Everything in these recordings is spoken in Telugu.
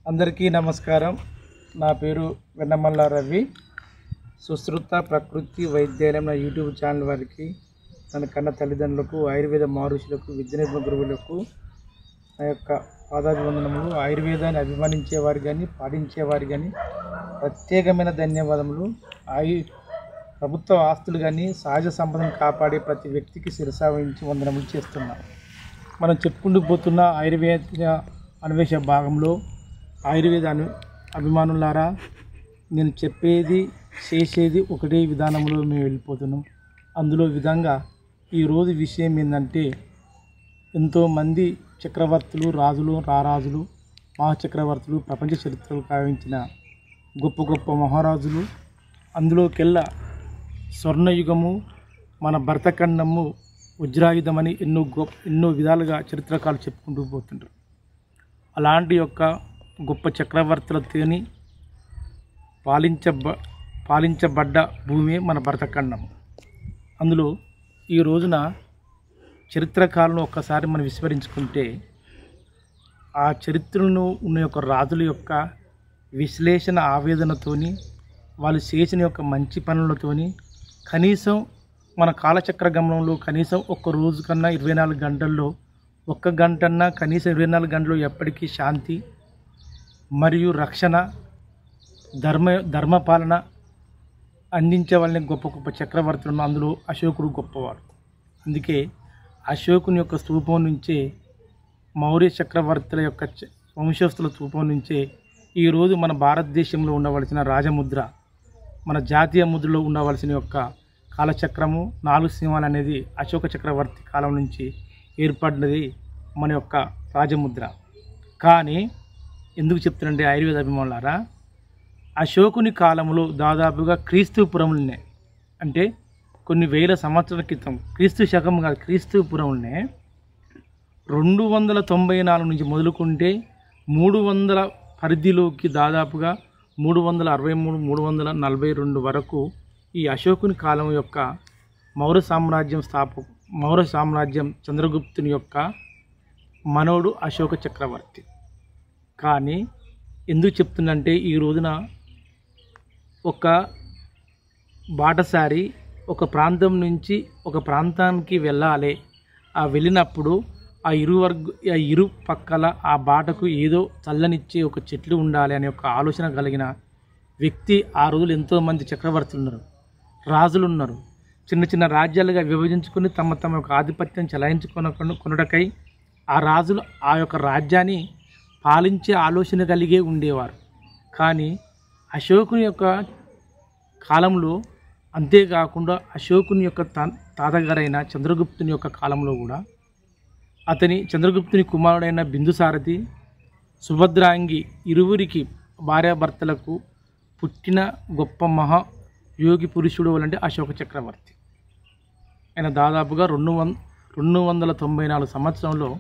అందరికీ నమస్కారం. నా పేరు వెన్నమల్ల రవి. సుశ్రుత ప్రకృతి వైద్యాలయం నా యూట్యూబ్ ఛానల్ వారికి, నన్ను కన్న తల్లిదండ్రులకు, ఆయుర్వేద మహర్షులకు, విద్యానిర్మ గురువులకు నా యొక్క పాదాభివందనములు. ఆయుర్వేదాన్ని అభిమానించేవారు కానీ పాటించేవారు కానీ ప్రత్యేకమైన ధన్యవాదములు. ప్రభుత్వ ఆస్తులు కానీ సహజ సంపదను కాపాడే ప్రతి వ్యక్తికి శిరసావహించి వందనములు చేస్తున్నాను. మనం చెప్పుకుంటూ పోతున్న ఆయుర్వేద అన్వేష భాగంలో ఆయుర్వేద అభిమానులారా, నేను చెప్పేది చేసేది ఒకటే విధానంలో మేము వెళ్ళిపోతున్నాం. అందులో విధంగా ఈరోజు విషయం ఏంటంటే, ఎంతోమంది చక్రవర్తులు, రాజులు, రారాజులు, మహాచక్రవర్తులు, ప్రపంచ చరిత్రలు కావించిన గొప్ప గొప్ప మహారాజులు, అందులోకెల్లా స్వర్ణయుగము, మన భరతఖండము వజ్రాయుధమని ఎన్నో విధాలుగా చరిత్రకారులు చెప్పుకుంటూ పోతుంటారు. అలాంటి యొక్క గొప్ప చక్రవర్తులతోని పాలించబడ్డ భూమి మన భరతఖండం. అందులో ఈ రోజున చరిత్రకారులను ఒక్కసారి మనం విస్మరించుకుంటే, ఆ చరిత్రను ఉన్న యొక్క రాజుల యొక్క విశ్లేషణ ఆవేదనతోని, వాళ్ళు చేసిన యొక్క మంచి పనులతోని, కనీసం మన కాలచక్ర గమనంలో కనీసం ఒక్క రోజు కన్నా 24 గంటల్లో ఒక్క గంటన్నా కనీసం 24 గంటలు ఎప్పటికీ శాంతి మరియు రక్షణ, ధర్మపాలన అందించే వాళ్ళని గొప్ప గొప్ప చక్రవర్తులను, అందులో అశోకుడు గొప్పవాడు. అందుకే అశోకుని యొక్క స్తూపం నుంచే, మౌర్య చక్రవర్తుల యొక్క వంశస్థుల స్తూపం నుంచే ఈరోజు మన భారతదేశంలో ఉండవలసిన రాజముద్ర, మన జాతీయ ముద్రలో ఉండవలసిన యొక్క కాలచక్రము 4 సింహాలు అనేది అశోక చక్రవర్తి కాలం నుంచి ఏర్పడినది మన యొక్క రాజముద్ర. కానీ ఎందుకు చెప్తానంటే ఆయుర్వేద అభిమానులారా, అశోకుని కాలంలో దాదాపుగా క్రీస్తుపురంలోనే, అంటే కొన్ని వేల సంవత్సరాల క్రితం, క్రీస్తు శకం కాదు, క్రీస్తుపురంలోనే 294 నుంచి మొదలుకుంటే 300 పరిధిలోకి దాదాపుగా 363, 342 వరకు ఈ అశోకుని కాలం యొక్క మౌర్య సామ్రాజ్యం చంద్రగుప్తుని యొక్క మనోడు అశోక చక్రవర్తి. కానీ ఎందుకు చెప్తుందంటే, ఈ రోజున ఒక బాటసారి ఒక ప్రాంతం నుంచి ఒక ప్రాంతానికి వెళ్ళాలి. ఆ వెళ్ళినప్పుడు ఆ ఇరు పక్కల ఆ బాటకు ఏదో చల్లనిచ్చే ఒక చెట్లు ఉండాలి అనే ఒక ఆలోచన కలిగిన వ్యక్తి ఆ రోజులు ఎంతోమంది చక్రవర్తులు ఉన్నారు, రాజులు ఉన్నారు. చిన్న చిన్న రాజ్యాలుగా విభజించుకొని తమ యొక్క ఆధిపత్యం చెలాయించుకొనుటకై ఆ రాజులు ఆ యొక్క రాజ్యాన్ని పాలించే ఆలోచన కలిగే ఉండేవారు. కానీ అశోకుని యొక్క కాలంలో, అంతేకాకుండా అశోకుని యొక్క తాతగారైన చంద్రగుప్తుని యొక్క కాలంలో కూడా చంద్రగుప్తుని కుమారుడైన బిందుసారథి, సుభద్రాంగి ఇరువురికి భార్యాభర్తలకు పుట్టిన గొప్ప మహాయోగి పురుషుడు అంటే అశోక చక్రవర్తి. ఆయన దాదాపుగా 294 సంవత్సరంలో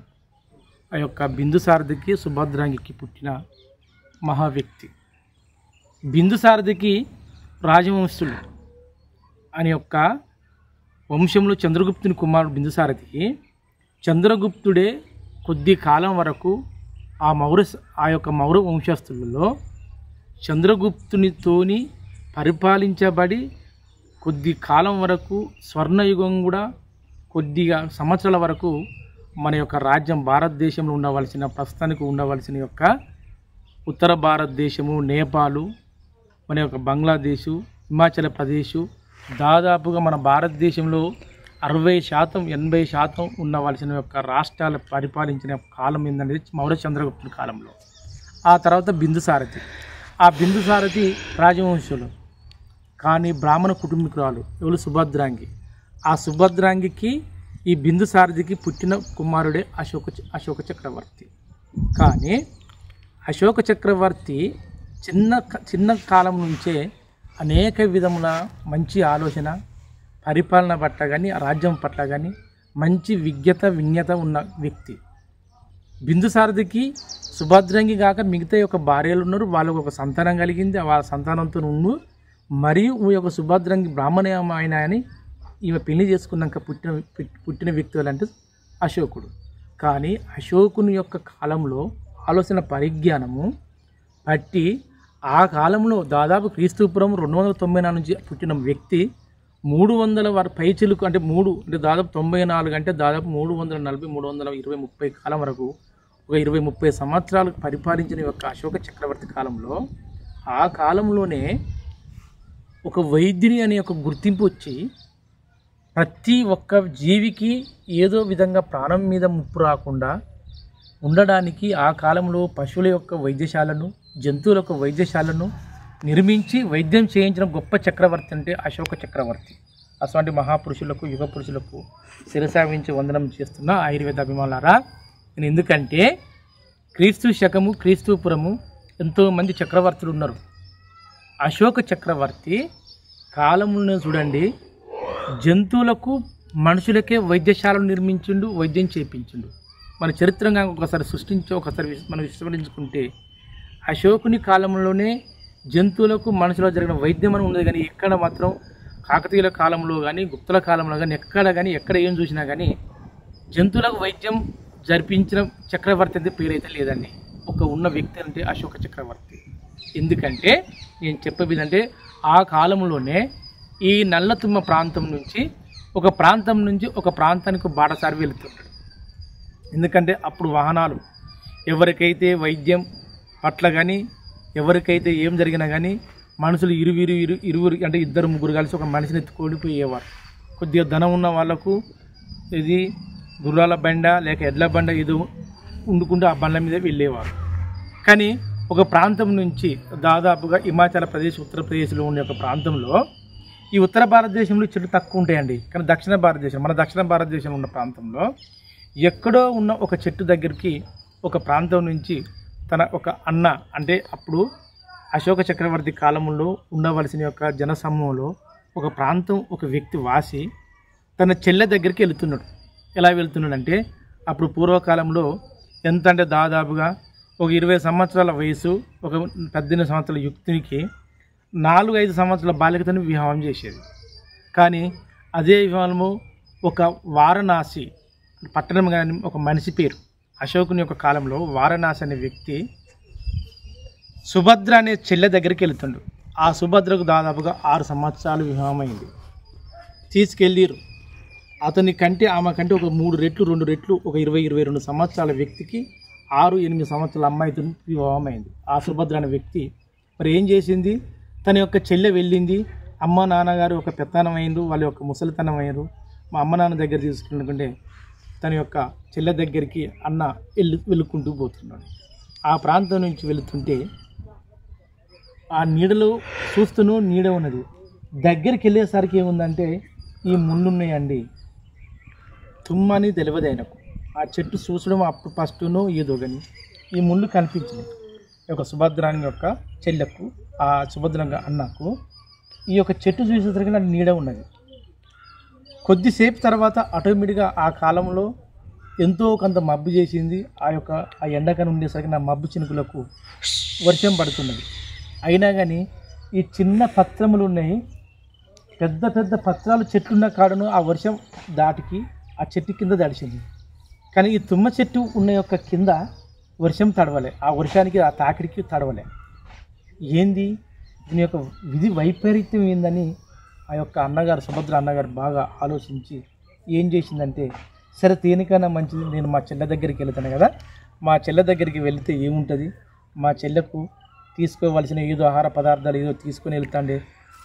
ఆ యొక్క బిందుసారథికి, సుభద్రాంగికి పుట్టిన మహా వ్యక్తి. బిందుసారథికి రాజవంశులు అనే యొక్క వంశంలో చంద్రగుప్తుని కుమారుడు బిందుసారథికి, చంద్రగుప్తుడే కొద్ది కాలం వరకు ఆ యొక్క మౌర్య వంశస్థులలో చంద్రగుప్తునితోని పరిపాలించబడి కొద్ది కాలం వరకు, స్వర్ణయుగం కూడా కొద్దిగా సంవత్సరాల వరకు మన యొక్క రాజ్యం భారతదేశంలో ప్రస్తుతానికి ఉండవలసిన యొక్క ఉత్తర భారతదేశము, నేపాలు, మన యొక్క బంగ్లాదేశు, హిమాచల్ ప్రదేశ్, దాదాపుగా మన భారతదేశంలో 60%, 80% ఉండవలసిన యొక్క రాష్ట్రాలు పరిపాలించిన కాలం ఏంటనేది మౌర్య చంద్రగుప్తుని కాలంలో. ఆ తర్వాత బిందుసారథి. ఆ బిందుసారథి రాజవంశులు, కానీ బ్రాహ్మణ కుటుంబీకురాలు ఎవరు, సుభద్రాంగి. ఆ సుభద్రాంగికి ఈ బిందుసారథికి పుట్టిన కుమారుడే అశోక చక్రవర్తి. కానీ అశోక చక్రవర్తి చిన్న కాలం నుంచే అనేక విధముల మంచి ఆలోచన, పరిపాలన పట్ల కానీ, రాజ్యం పట్ల కానీ మంచి విజ్ఞత ఉన్న వ్యక్తి. బిందుసారథికి సుభద్రాంగి కాక మిగతా యొక్క భార్యలు ఉన్నారు, వాళ్ళకు ఒక సంతానం కలిగింది, వాళ్ళ సంతానంతో ఉండు. మరియు ఈ యొక్క సుభద్రాంగి బ్రాహ్మణ అని ఈమె పెళ్లి చేసుకున్నాక పుట్టిన వ్యక్తులు అంటే అశోకుడు. కానీ అశోకుని యొక్క కాలంలో ఆలోచన పరిజ్ఞానము పట్టి ఆ కాలంలో దాదాపు క్రీస్తుపురం 294 నుంచి పుట్టిన వ్యక్తి 300 పైచిలుకు అంటే దాదాపు 94 అంటే దాదాపు 340 320 30 కాలం వరకు ఒక 20-30 సంవత్సరాలు పరిపాలించిన యొక్క అశోక చక్రవర్తి కాలంలో ఆ కాలంలోనే ఒక వైద్యుని అనే ఒక గుర్తింపు వచ్చి ప్రతి ఒక్క జీవికి ఏదో విధంగా ప్రాణం మీద ముప్పు రాకుండా ఉండడానికి ఆ కాలంలో పశువుల యొక్క వైద్యశాలను జంతువుల యొక్క వైద్యశాలను నిర్మించి వైద్యం చేయించిన గొప్ప చక్రవర్తి అంటే అశోక చక్రవర్తి. అటువంటి మహాపురుషులకు యుగ పురుషులకు శిరసావించి వందనం చేస్తున్న ఆయుర్వేద అభిమానులారా. నేను ఎందుకంటే క్రీస్తు శకము క్రీస్తుపురము ఎంతోమంది చక్రవర్తులు ఉన్నారు. అశోక చక్రవర్తి కాలంలో చూడండి జంతువులకు మనుషులకే వైద్యశాలను నిర్మించిండు, వైద్యం చేయించిండు. మన చరిత్రంగా ఒకసారి సృష్టించి ఒకసారి మనం విస్మరించుకుంటే అశోకుని కాలంలోనే జంతువులకు మనుషులకు జరిగిన వైద్యం అని ఉండదు. కానీ ఎక్కడ మాత్రం కాకతీయుల కాలంలో కానీ గుప్తుల కాలంలో కానీ ఎక్కడ ఏం చూసినా కానీ జంతువులకు వైద్యం జరిపించిన చక్రవర్తి అంటే పేరైతే లేదండి. ఒక ఉన్న వ్యక్తి అంటే అశోక చక్రవర్తి. ఎందుకంటే నేను చెప్పేదంటే ఆ కాలంలోనే ఈ నల్లతుమ్మ ప్రాంతం నుంచి ఒక ప్రాంతానికి బాటసారి వెళుతుంటాడు. ఎందుకంటే అప్పుడు వాహనాలు ఎవరికైతే వైద్యం పట్ల కానీ ఎవరికైతే ఏం జరిగినా కానీ మనుషులు ఇరువురు అంటే 2-3 కలిసి ఒక మనిషిని ఎత్తుకొని పోయేవారు. కొద్దిగా ధనం ఉన్న వాళ్ళకు ఇది గుర్రాల బండ లేక ఎడ్ల బండ ఏదో వండుకుంటూ ఆ బండ్ల మీద వెళ్ళేవారు. కానీ ఒక ప్రాంతం నుంచి దాదాపుగా హిమాచల్ ప్రదేశ్ ఉత్తరప్రదేశ్లో ఉండే ఒక ప్రాంతంలో ఈ ఉత్తర భారతదేశంలో చెట్లు తక్కువ ఉంటాయండి. కానీ మన దక్షిణ భారతదేశంలో ఉన్న ప్రాంతంలో ఎక్కడో ఉన్న ఒక చెట్టు దగ్గరికి ఒక ప్రాంతం నుంచి తన ఒక అన్న అంటే అప్పుడు అశోక చక్రవర్తి కాలంలో ఉండవలసిన యొక్క జనసమూహంలో ఒక ప్రాంతం ఒక వ్యక్తి వాసి తన చెల్లె దగ్గరికి వెళుతున్నాడు. ఎలా వెళ్తున్నాడంటే అప్పుడు పూర్వకాలంలో ఎంత అంటే దాదాపుగా ఒక 20 సంవత్సరాల వయసు ఒక 18 సంవత్సరాల యుక్తినికి 4-5 సంవత్సరాల బాలికతను వివాహం చేసేది. కానీ అదే వివాహము ఒక వారణాసి పట్టణం కానీ ఒక మనిషి పేరు అశోకుని యొక్క కాలంలో వారణాసి అనే వ్యక్తి సుభద్ర అనే చెల్లె దగ్గరికి వెళ్తుండు. ఆ సుభద్రకు దాదాపుగా 6 సంవత్సరాలు వివాహం అయింది. తీసుకెళ్ళిరు. అతని కంటే ఆమె కంటే ఒక 3 రెట్లు 2 రెట్లు ఒక 20-22 సంవత్సరాల వ్యక్తికి 6-8 సంవత్సరాల అమ్మాయితో వివాహం అయింది. ఆ సుభద్ర అనే వ్యక్తి మరి ఏం చేసింది, తన యొక్క చెల్లె వెళ్ళింది. అమ్మ నాన్నగారు ఒక పెత్తనం అయ్యారు, వాళ్ళ యొక్క ముసలితనం అయ్యారు. మా అమ్మ నాన్న దగ్గర తీసుకుంటే తన యొక్క చెల్లె దగ్గరికి అన్న వెళ్ళుకుంటూ పోతున్నాడు. ఆ ప్రాంతం నుంచి వెళుతుంటే ఆ నీడలో చూస్తూనూ నీడ ఉన్నది. దగ్గరికి వెళ్ళేసరికి ఏముందంటే ఈ ముళ్ళున్నాయండి. తుమ్మని తెలియదు ఆయనకు. ఆ చెట్టు చూసడం అప్పుడు ఫస్ట్నో ఏదో కానీ ఈ ముళ్ళు కనిపించింది. ఒక సుభద్రాని యొక్క చెల్లెకు ఆ సుభద్రంగా అన్నకు ఈ యొక్క చెట్టు చూసేసరికి నాకు నీడ ఉన్నది. కొద్దిసేపు తర్వాత ఆటోమేటిక్గా ఆ కాలంలో ఎంతో కొంత మబ్బు చేసింది. ఆ ఎండకని ఉండేసరికి నా మబ్బు చినుకులకు వర్షం పడుతున్నది. అయినా కానీ ఈ చిన్న పత్రములు ఉన్నాయి, పెద్ద పెద్ద పత్రాలు చెట్లున్న కాడను ఆ వర్షం దాటికి ఆ చెట్టు కింద తడిచింది. కానీ ఈ తుమ్మ చెట్టు ఉన్న యొక్క కింద వర్షం తడవలే, ఆ వర్షానికి ఆ తాకిడికి తడవలే. ఏంది దీని యొక్క విధి వైపరీత్యం ఏందని ఆ యొక్క అన్నగారు సుభద్ర అన్నగారు బాగా ఆలోచించి ఏం చేసిందంటే, సరే దేనికైనా మంచిది, నేను మా చెల్లె దగ్గరికి వెళ్తాను కదా, మా చెల్లె దగ్గరికి వెళితే ఏముంటుంది, మా చెల్లెకు తీసుకోవలసిన ఏదో ఆహార పదార్థాలు ఏదో తీసుకొని వెళ్తాండే.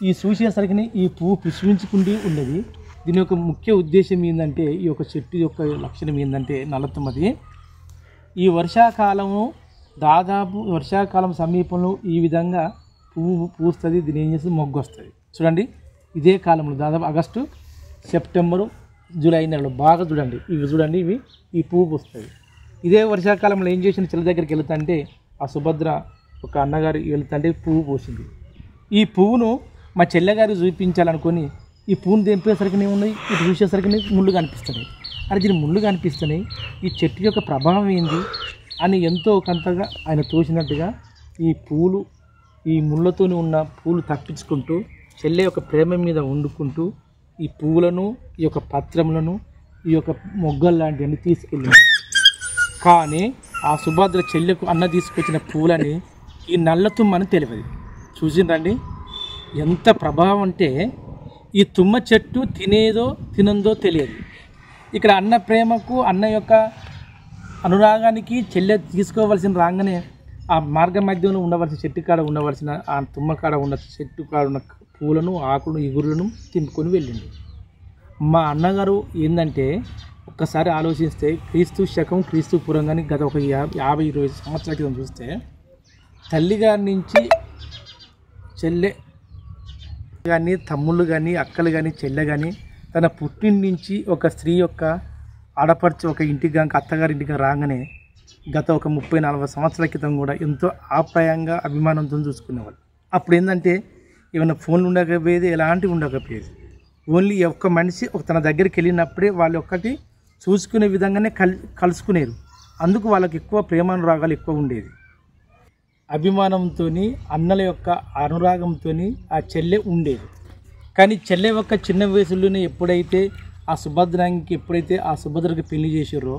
ఈ చూసేసరికి ఈ పువ్వు పుష్పించుకుంటూ ఉన్నది. దీని యొక్క ముఖ్య ఉద్దేశం ఏంటంటే, ఈ యొక్క చెట్టు యొక్క లక్షణం ఏంటంటే నల్లతుమ్మది ఈ వర్షాకాలం సమీపంలో ఈ విధంగా పువ్వు పూస్తుంది. దీని ఏం చేస్తుంది, మొగ్గు వస్తుంది. చూడండి ఇదే కాలంలో దాదాపు ఆగస్టు సెప్టెంబరు జూలై నెలలో బాగా చూడండి ఇవి చూడండి ఈ పువ్వు పూస్తుంది. ఇదే వర్షాకాలంలో ఏం చేసిన చెల్ల దగ్గరికి వెళ్తుంటే ఆ సుభద్ర ఒక అన్నగారు వెళ్తుంటే పువ్వు పూసింది. ఈ పువ్వును మా చెల్లెగారు చూపించాలనుకొని ఈ పువ్వును తెంపేసరికి ఉన్నాయి, ఇటు చూసేసరికి ముళ్ళు కనిపిస్తున్నాయి. అది దీని ముళ్ళు కనిపిస్తున్నాయి, ఈ చెట్టు యొక్క ప్రభావం ఏంది అని ఎంతో కొంతగా ఆయన తోచినట్టుగా ఈ ముళ్ళతోని ఉన్న పూలు తప్పించుకుంటూ చెల్లె యొక్క ప్రేమ మీద వండుకుంటూ ఈ పువ్వులను ఈ యొక్క పత్రములను ఈ యొక్క మొగ్గలు లాంటివన్నీ తీసుకెళ్ళింది. కానీ ఆ సుభద్ర చెల్లెకు అన్న తీసుకొచ్చిన పూలని ఈ నల్ల తుమ్మ అని తెలియదు. చూసిందండి ఎంత ప్రభావం అంటే ఈ తుమ్మ చెట్టు తినేదో తినందో తెలియదు. ఇక్కడ అన్న ప్రేమకు అన్న యొక్క అనురాగానికి చెల్లె తీసుకోవలసిన రాగానే ఆ మార్గ మధ్యలో ఉండవలసిన చెట్టు కాడ ఉండవలసిన ఆ తుమ్మ కాడ ఉన్న చెట్టు కాడ ఉన్న పూలను ఆకులను ఇగురులను తింపుకొని వెళ్ళిండు. మా అన్నగారు ఏంటంటే ఒక్కసారి ఆలోచిస్తే క్రీస్తు శకం క్రీస్తు పూర్వం కానీ గత ఒక 50-20 సంవత్సరాల క్రితం చూస్తే తల్లిగారి నుంచి చెల్లె కానీ తమ్ముళ్ళు కానీ అక్కలు కానీ చెల్లె కానీ తన పుట్టిన నుంచి ఒక స్త్రీ యొక్క ఆడపడుచు ఒక ఇంటికి కానీ అత్తగారి ఇంటికి రాగానే గత ఒక 30-40 సంవత్సరాల క్రితం కూడా ఎంతో ఆప్యాయంగా అభిమానంతో చూసుకునేవాళ్ళు. అప్పుడు ఏంటంటే ఏమైనా ఫోన్లు ఉండకపోయేది, ఎలాంటివి ఉండకపోయేది. ఓన్లీ ఒక్క మనిషి తన దగ్గరికి వెళ్ళినప్పుడే వాళ్ళు ఒక్కటి చూసుకునే విధంగానే కలుసుకునేరు. అందుకు వాళ్ళకి ఎక్కువ ప్రేమానురాగాలు ఎక్కువ ఉండేది. అభిమానంతో అన్నల యొక్క అనురాగంతో ఆ చెల్లె ఉండేది. కానీ చెల్లె యొక్క చిన్న వయసులోనే ఎప్పుడైతే ఆ సుభద్రకి పెళ్లి చేసారో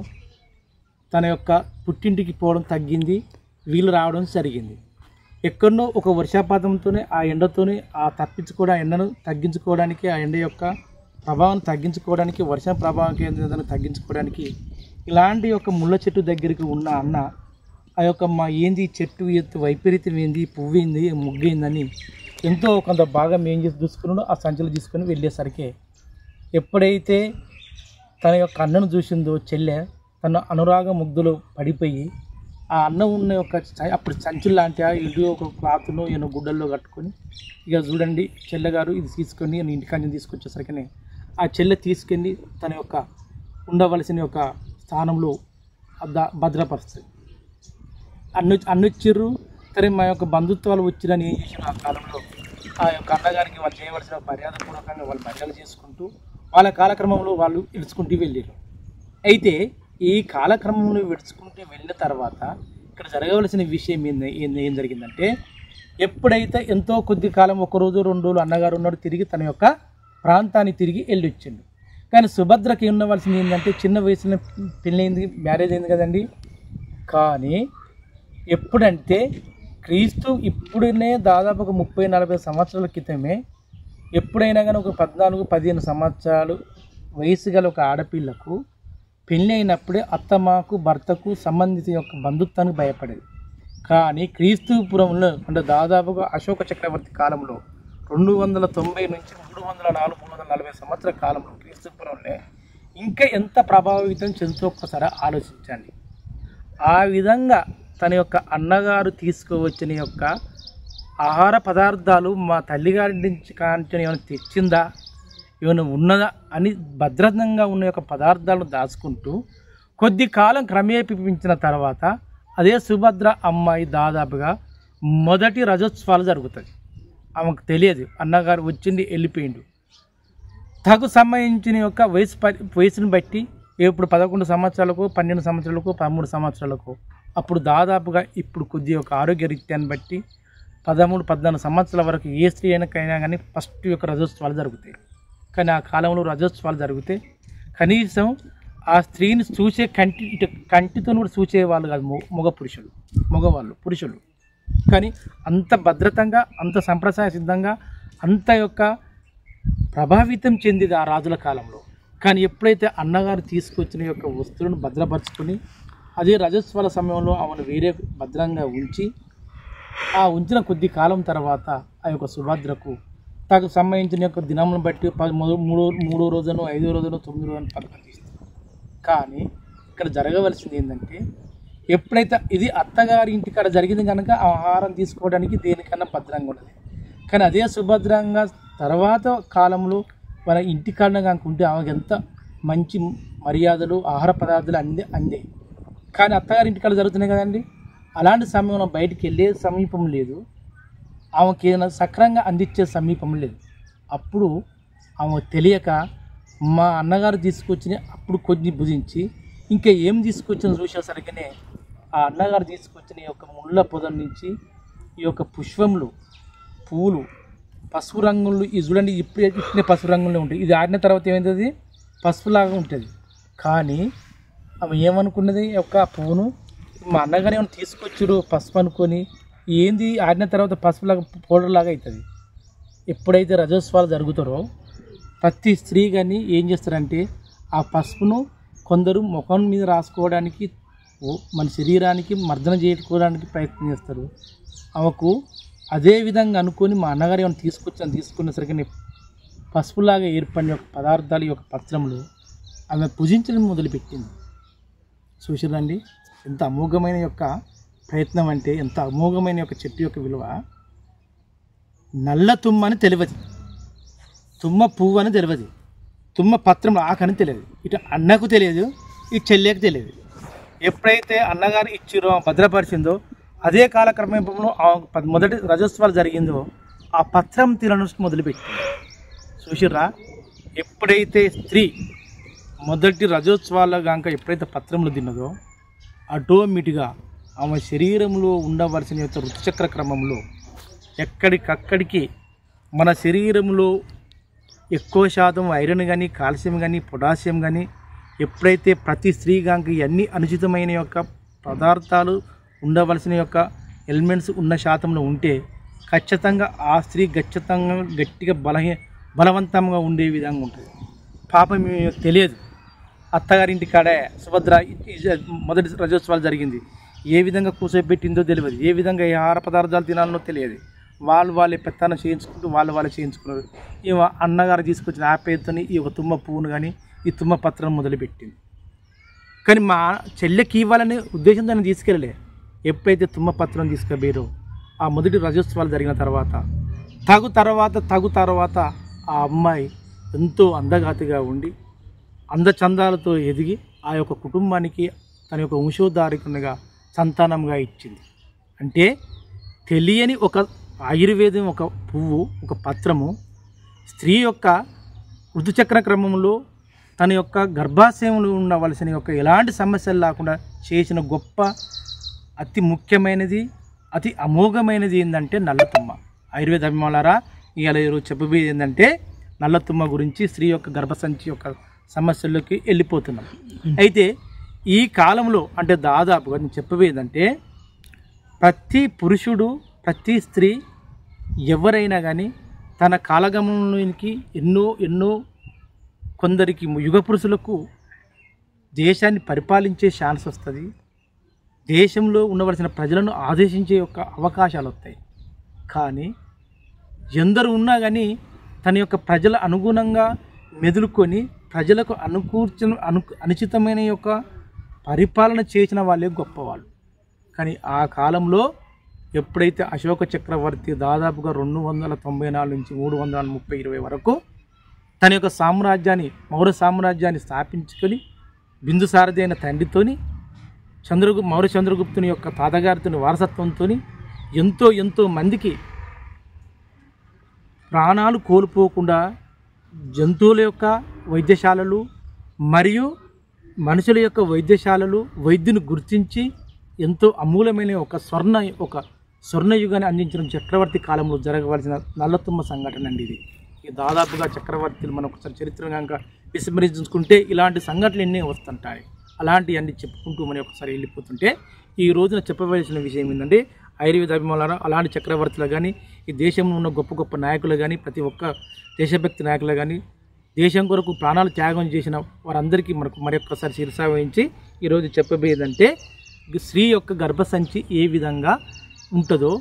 తన యొక్క పుట్టింటికి పోవడం తగ్గింది, వీళ్ళు రావడం జరిగింది. ఎక్కడనో ఒక వర్షాపాతంతోనే ఆ ఎండతోనే ఆ ఎండను తగ్గించుకోవడానికి, ఆ ఎండ యొక్క ప్రభావం తగ్గించుకోవడానికి, వర్షం ప్రభావం కేంద్రాన్ని తగ్గించుకోవడానికి ఇలాంటి యొక్క ముళ్ళ చెట్టు దగ్గరికి ఉన్న అన్న ఆ యొక్క మా ఏంది చెట్టు ఎత్తు వైపరీత్యం ఏంది, పువ్వు ఏంది, ముగ్గేందని ఎంతో కొంత బాగా మేం చేసి చూసుకున్నాడు. ఆ సంచులు తీసుకొని వెళ్ళేసరికి ఎప్పుడైతే తన యొక్క అన్నను చూసిందో చెల్లె తన అనురాగ ముగ్ధులు పడిపోయి ఆ అన్నం ఉన్న యొక్క అప్పుడు సంచులు లాంటి ఇటు ఒక క్లాత్ను ఏమో గుడ్డల్లో కట్టుకొని ఇక చూడండి చెల్లెగారు ఇది తీసుకొని ఇంటికాంచి తీసుకొచ్చేసరికి ఆ చెల్లె తీసుకెళ్ళి తన యొక్క ఉండవలసిన యొక్క స్థానంలో భద్రపరుస్తుంది. అన్నొచ్చిర్రు సరే మా యొక్క బంధుత్వాలు వచ్చిరని ఏం చేసిన ఆ కాలంలో ఆ యొక్క అన్నగారికి వాళ్ళు చేయవలసిన మర్యాదపూర్వకంగా వాళ్ళు మర్యాదలు చేసుకుంటూ వాళ్ళ కాలక్రమంలో వాళ్ళు విడుచుకుంటూ వెళ్ళారు. అయితే ఈ కాలక్రమంలో విడుచుకుంటూ వెళ్ళిన తర్వాత ఇక్కడ జరగవలసిన విషయం ఏం జరిగిందంటే ఎప్పుడైతే ఎంతో కొద్ది కాలం 1 రోజు 2 రోజులు అన్నగారు ఉన్నాడు, తిరిగి తన యొక్క ప్రాంతాన్ని తిరిగి వెళ్ళి వచ్చిండు. కానీ సుభద్రకి ఉండవలసింది ఏంటంటే చిన్న వయసులో పెళ్ళైంది, మ్యారేజ్ అయింది కదండి. కానీ ఎప్పుడంటే క్రీస్తు ఇప్పుడునే దాదాపు ఒక 30-40 సంవత్సరాల క్రితమే ఎప్పుడైనా కానీ ఒక 14-15 సంవత్సరాలు వయసు గల ఒక ఆడపిల్లకు పెళ్ళి అయినప్పుడే అత్తమాకు భర్తకు సంబంధిత యొక్క బంధుత్వానికి భయపడేది. కానీ క్రీస్తుపురంలో అంటే దాదాపుగా అశోక చక్రవర్తి కాలంలో 290 నుంచి 340 సంవత్సరాల కాలంలో క్రీస్తుపురంలో ఇంకా ఎంత ప్రభావితం చెందుతూ ఒక్కసారి ఆలోచించండి. ఆ విధంగా తన యొక్క అన్నగారు తీసుకువచ్చిన యొక్క ఆహార పదార్థాలు మా తల్లిగారి నుంచి కాంచిన ఏమైనా తెచ్చిందా, ఏమైనా ఉన్నదా అని భద్రంగా ఉన్న యొక్క పదార్థాలను దాచుకుంటూ కొద్ది కాలం క్రమేపించిన తర్వాత అదే సుభద్ర అమ్మాయి దాదాపుగా మొదటి రజోత్సవాలు జరుగుతుంది. ఆమెకు తెలియదు అన్నగారు వచ్చింది వెళ్ళిపోయిండు. తగు సంబంధించిన యొక్క వయసును బట్టి ఇప్పుడు 11 సంవత్సరాలకు 12 సంవత్సరాలకు 13 సంవత్సరాలకు అప్పుడు దాదాపుగా ఇప్పుడు కొద్దిగా ఒక ఆరోగ్య రీత్యాన్ని బట్టి 13-14 సంవత్సరాల వరకు ఏ స్త్రీ అయినా కానీ ఫస్ట్ యొక్క రజోత్సవాలు జరుగుతాయి. కానీ ఆ కాలంలో రజోత్సవాలు జరిగితే కనీసం ఆ స్త్రీని చూసే కంటితో కూడా చూసేవాళ్ళు కాదు పురుషులు. కానీ అంత భద్రతంగా, అంత సంప్రదాయ సిద్ధంగా, అంత యొక్క ప్రభావితం చెందింది ఆ రాజుల కాలంలో. కానీ ఎప్పుడైతే అన్నగారు తీసుకొచ్చిన యొక్క వస్తువులను భద్రపరుచుకొని అదే రజోత్సవాల సమయంలో ఆమెను వేరే భద్రంగా ఉంచి ఆ ఉంచిన కొద్ది కాలం తర్వాత ఆ యొక్క సుభద్రకు తనకు సంబంధించిన యొక్క దినములను బట్టి 3 రోజును 5 రోజును 9 రోజును పక్కన తీస్తారు. కానీ ఇక్కడ జరగవలసింది ఏంటంటే ఎప్పుడైతే ఇది అత్తగారి ఇంటికాడ జరిగింది కనుక ఆహారం తీసుకోవడానికి దేనికన్నా భద్రంగా ఉన్నది. కానీ అదే సుభద్రంగా తర్వాత కాలంలో మన ఇంటికాడ కాకుంటే ఆమెకు ఎంత మంచి మర్యాదలు ఆహార పదార్థాలు అందే. కానీ అత్తగారి ఇంటికాడ జరుగుతున్నాయి కదండి. అలాంటి సమయంలో బయటికి వెళ్ళే సమీపం లేదు, ఆమెకి ఏదైనా సక్రంగా అందించే సమీపం లేదు. అప్పుడు ఆమె తెలియక మా అన్నగారు తీసుకొచ్చిన అప్పుడు కొన్ని భుజించి ఇంకా ఏం తీసుకొచ్చిన చూసేసరికనే ఆ అన్నగారు తీసుకొచ్చిన ఈ యొక్క ముళ్ళ పొదల నుంచి ఈ యొక్క పుష్పములు, పూలు, పసుపు రంగులు ఇది చూడండి. ఇప్పుడే పసుపు రంగులో ఉంటాయి. ఇది ఆడిన తర్వాత ఏమవుతుంది, పసుపులాగా ఉంటుంది. కానీ ఆమె ఏమనుకున్నది యొక్క పువ్వును మా అన్నగారు ఏమైనా తీసుకొచ్చారు పసుపు అనుకొని ఏంది ఆడిన తర్వాత పసుపులాగా పౌడర్ లాగా అవుతుంది. ఎప్పుడైతే రజోత్సవాలు జరుగుతారో ప్రతి స్త్రీ కానీ ఏం చేస్తారంటే ఆ పసుపును కొందరు ముఖం మీద రాసుకోవడానికి, మన శరీరానికి మర్దన చేసుకోవడానికి ప్రయత్నం చేస్తారు. ఆమెకు అదే విధంగా అనుకొని మా అన్నగారు ఏమైనా తీసుకునేసరికి పసుపులాగా ఏర్పడిన యొక్క పదార్థాలు యొక్క పత్రములు ఆమె పూజించడం మొదలుపెట్టింది. చూసిరండి ఎంత అమోఘమైన యొక్క ప్రయత్నం అంటే, ఎంత అమోఘమైన యొక్క చెట్టు యొక్క విలువ. నల్ల తుమ్మ అని తెలియదు, తుమ్మ పువ్వు అని తెలియదు, తుమ్మ పత్రం ఆకని తెలియదు. ఇటు అన్నకు తెలియదు, ఈ చెల్లెకు తెలియదు. ఎప్పుడైతే అన్నగారు ఇచ్చిరో భద్రపరిచిందో అదే కాలక్రమంలో మొదటి రజోత్సవాలు జరిగిందో ఆ పత్రం తినడం మొదలుపెట్టింది. చూసిర్రా, ఎప్పుడైతే స్త్రీ మొదటి రజోత్సవాల గాక ఎప్పుడైతే పత్రములు తిన్నదో ఆటోమేటిక్గా ఆమె శరీరంలో ఉండవలసిన యొక్క ఋతుచక్ర క్రమంలో ఎక్కడికక్కడికి మన శరీరంలో ఎక్కువ శాతం ఐరన్ కానీ, కాల్షియం కానీ, పొటాషియం కానీ ఎప్పుడైతే ప్రతి స్త్రీ గాక ఇవన్నీ అనుచితమైన యొక్క పదార్థాలు ఉండవలసిన యొక్క ఎలిమెంట్స్ ఉన్న శాతంలో ఉంటే ఖచ్చితంగా ఆ స్త్రీ గట్టిగా బలవంతంగా ఉండే విధంగా ఉంటుంది. పాపం తెలియదు, అత్తగారింటి కాడే సుభద్ర మొదటి రజోత్సవాలు జరిగింది, ఏ విధంగా కూర్చోబెట్టిందో తెలియదు, ఏ విధంగా ఏ ఆహార పదార్థాలు తినాలనో తెలియదు. వాళ్ళే పెత్తనం చేయించుకుంటూ వాళ్ళే చేయించుకున్నారు. ఇవ అన్నగారు తీసుకొచ్చిన ఆపేతని ఈ ఒక తుమ్మ పువ్వును కానీ ఈ తుమ్మ పత్రం మొదలుపెట్టింది. కానీ మా చెల్లెకి ఇవ్వాలనే ఉద్దేశం దాన్ని తీసుకెళ్ళలే. ఎప్పుడైతే తుమ్మ పత్రం తీసుకుపోయారో ఆ మొదటి రజోత్సవాలు జరిగిన తర్వాత తగు తర్వాత ఆ అమ్మాయి ఎంతో అందగాతిగా ఉండి అందచందాలతో ఎదిగి ఆ యొక్క కుటుంబానికి తన యొక్క వంశోద్ధారకునిగా సంతానంగా ఇచ్చింది. అంటే తెలియని ఒక ఆయుర్వేదం, ఒక పువ్వు, ఒక పత్రము స్త్రీ యొక్క ఋతుచక్ర క్రమంలో తన యొక్క గర్భాశయంలో ఉండవలసిన యొక్క ఎలాంటి సమస్యలు లేకుండా చేసిన గొప్ప అతి ముఖ్యమైనది, అతి అమోఘమైనది ఏంటంటే నల్లతుమ్మ. ఆయుర్వేద అభిమానులారా, ఇవాళ ఈరోజు చెప్పబోయేది ఏంటంటే నల్లతుమ్మ గురించి, స్త్రీ యొక్క గర్భసంచి యొక్క సమస్యల్లోకి వెళ్ళిపోతున్నాం. అయితే ఈ కాలంలో అంటే దాదాపుగా నేను చెప్పబోయేదంటే ప్రతి పురుషుడు, ప్రతి స్త్రీ ఎవరైనా కానీ తన కాలగమనంలోనికి ఎన్నో కొందరికి యుగ పురుషులకు దేశాన్ని పరిపాలించే ఛాన్స్ వస్తుంది. దేశంలో ఉండవలసిన ప్రజలను ఆదేశించే యొక్క అవకాశాలు వస్తాయి. కానీ ఎందరు ఉన్నా కానీ తన యొక్క ప్రజల అనుగుణంగా మెదులుకొని ప్రజలకు అనుచితమైన యొక్క పరిపాలన చేసిన వాళ్ళే గొప్పవాళ్ళు. కానీ ఆ కాలంలో ఎప్పుడైతే అశోక చక్రవర్తి దాదాపుగా 294 నుంచి 320 వరకు తన యొక్క సామ్రాజ్యాన్ని, మౌర్య సామ్రాజ్యాన్ని స్థాపించుకొని బిందుసారథి అయిన తండ్రితోని మౌర్య చంద్రగుప్తుని యొక్క తాతగారితోని వారసత్వంతో ఎంతో మందికి ప్రాణాలు కోల్పోకుండా జంతువుల యొక్క వైద్యశాలలు మరియు మనుషుల యొక్క వైద్యశాలలు వైద్యుని గుర్తించి ఎంతో అమూల్యమైన ఒక స్వర్ణయుగాన్ని అందించిన చక్రవర్తి కాలంలో జరగవలసిన నల్లతుమ్మ సంఘటన అండి ఇది. దాదాపుగా చక్రవర్తులు మనం ఒకసారి చరిత్రగా విస్మరించుకుంటే ఇలాంటి సంఘటనలు ఎన్నో వస్తుంటాయి. అలాంటివన్నీ చెప్పుకుంటూ మనం ఒకసారి వెళ్ళిపోతుంటే ఈ రోజున చెప్పవలసిన విషయం ఏంటంటే ఆయుర్వేద అభిమానులు అలాంటి చక్రవర్తులు కానీ, ఈ దేశంలో ఉన్న గొప్ప నాయకులు కానీ, ప్రతి ఒక్క దేశభక్తి నాయకులు కానీ, దేశం కొరకు ప్రాణాలు త్యాగం చేసిన వారందరికీ మనకు మరొకసారి శిరసా వహించి ఈరోజు చెప్పబోయేదంటే స్త్రీ యొక్క గర్భసంచి ఏ విధంగా ఉంటుందో,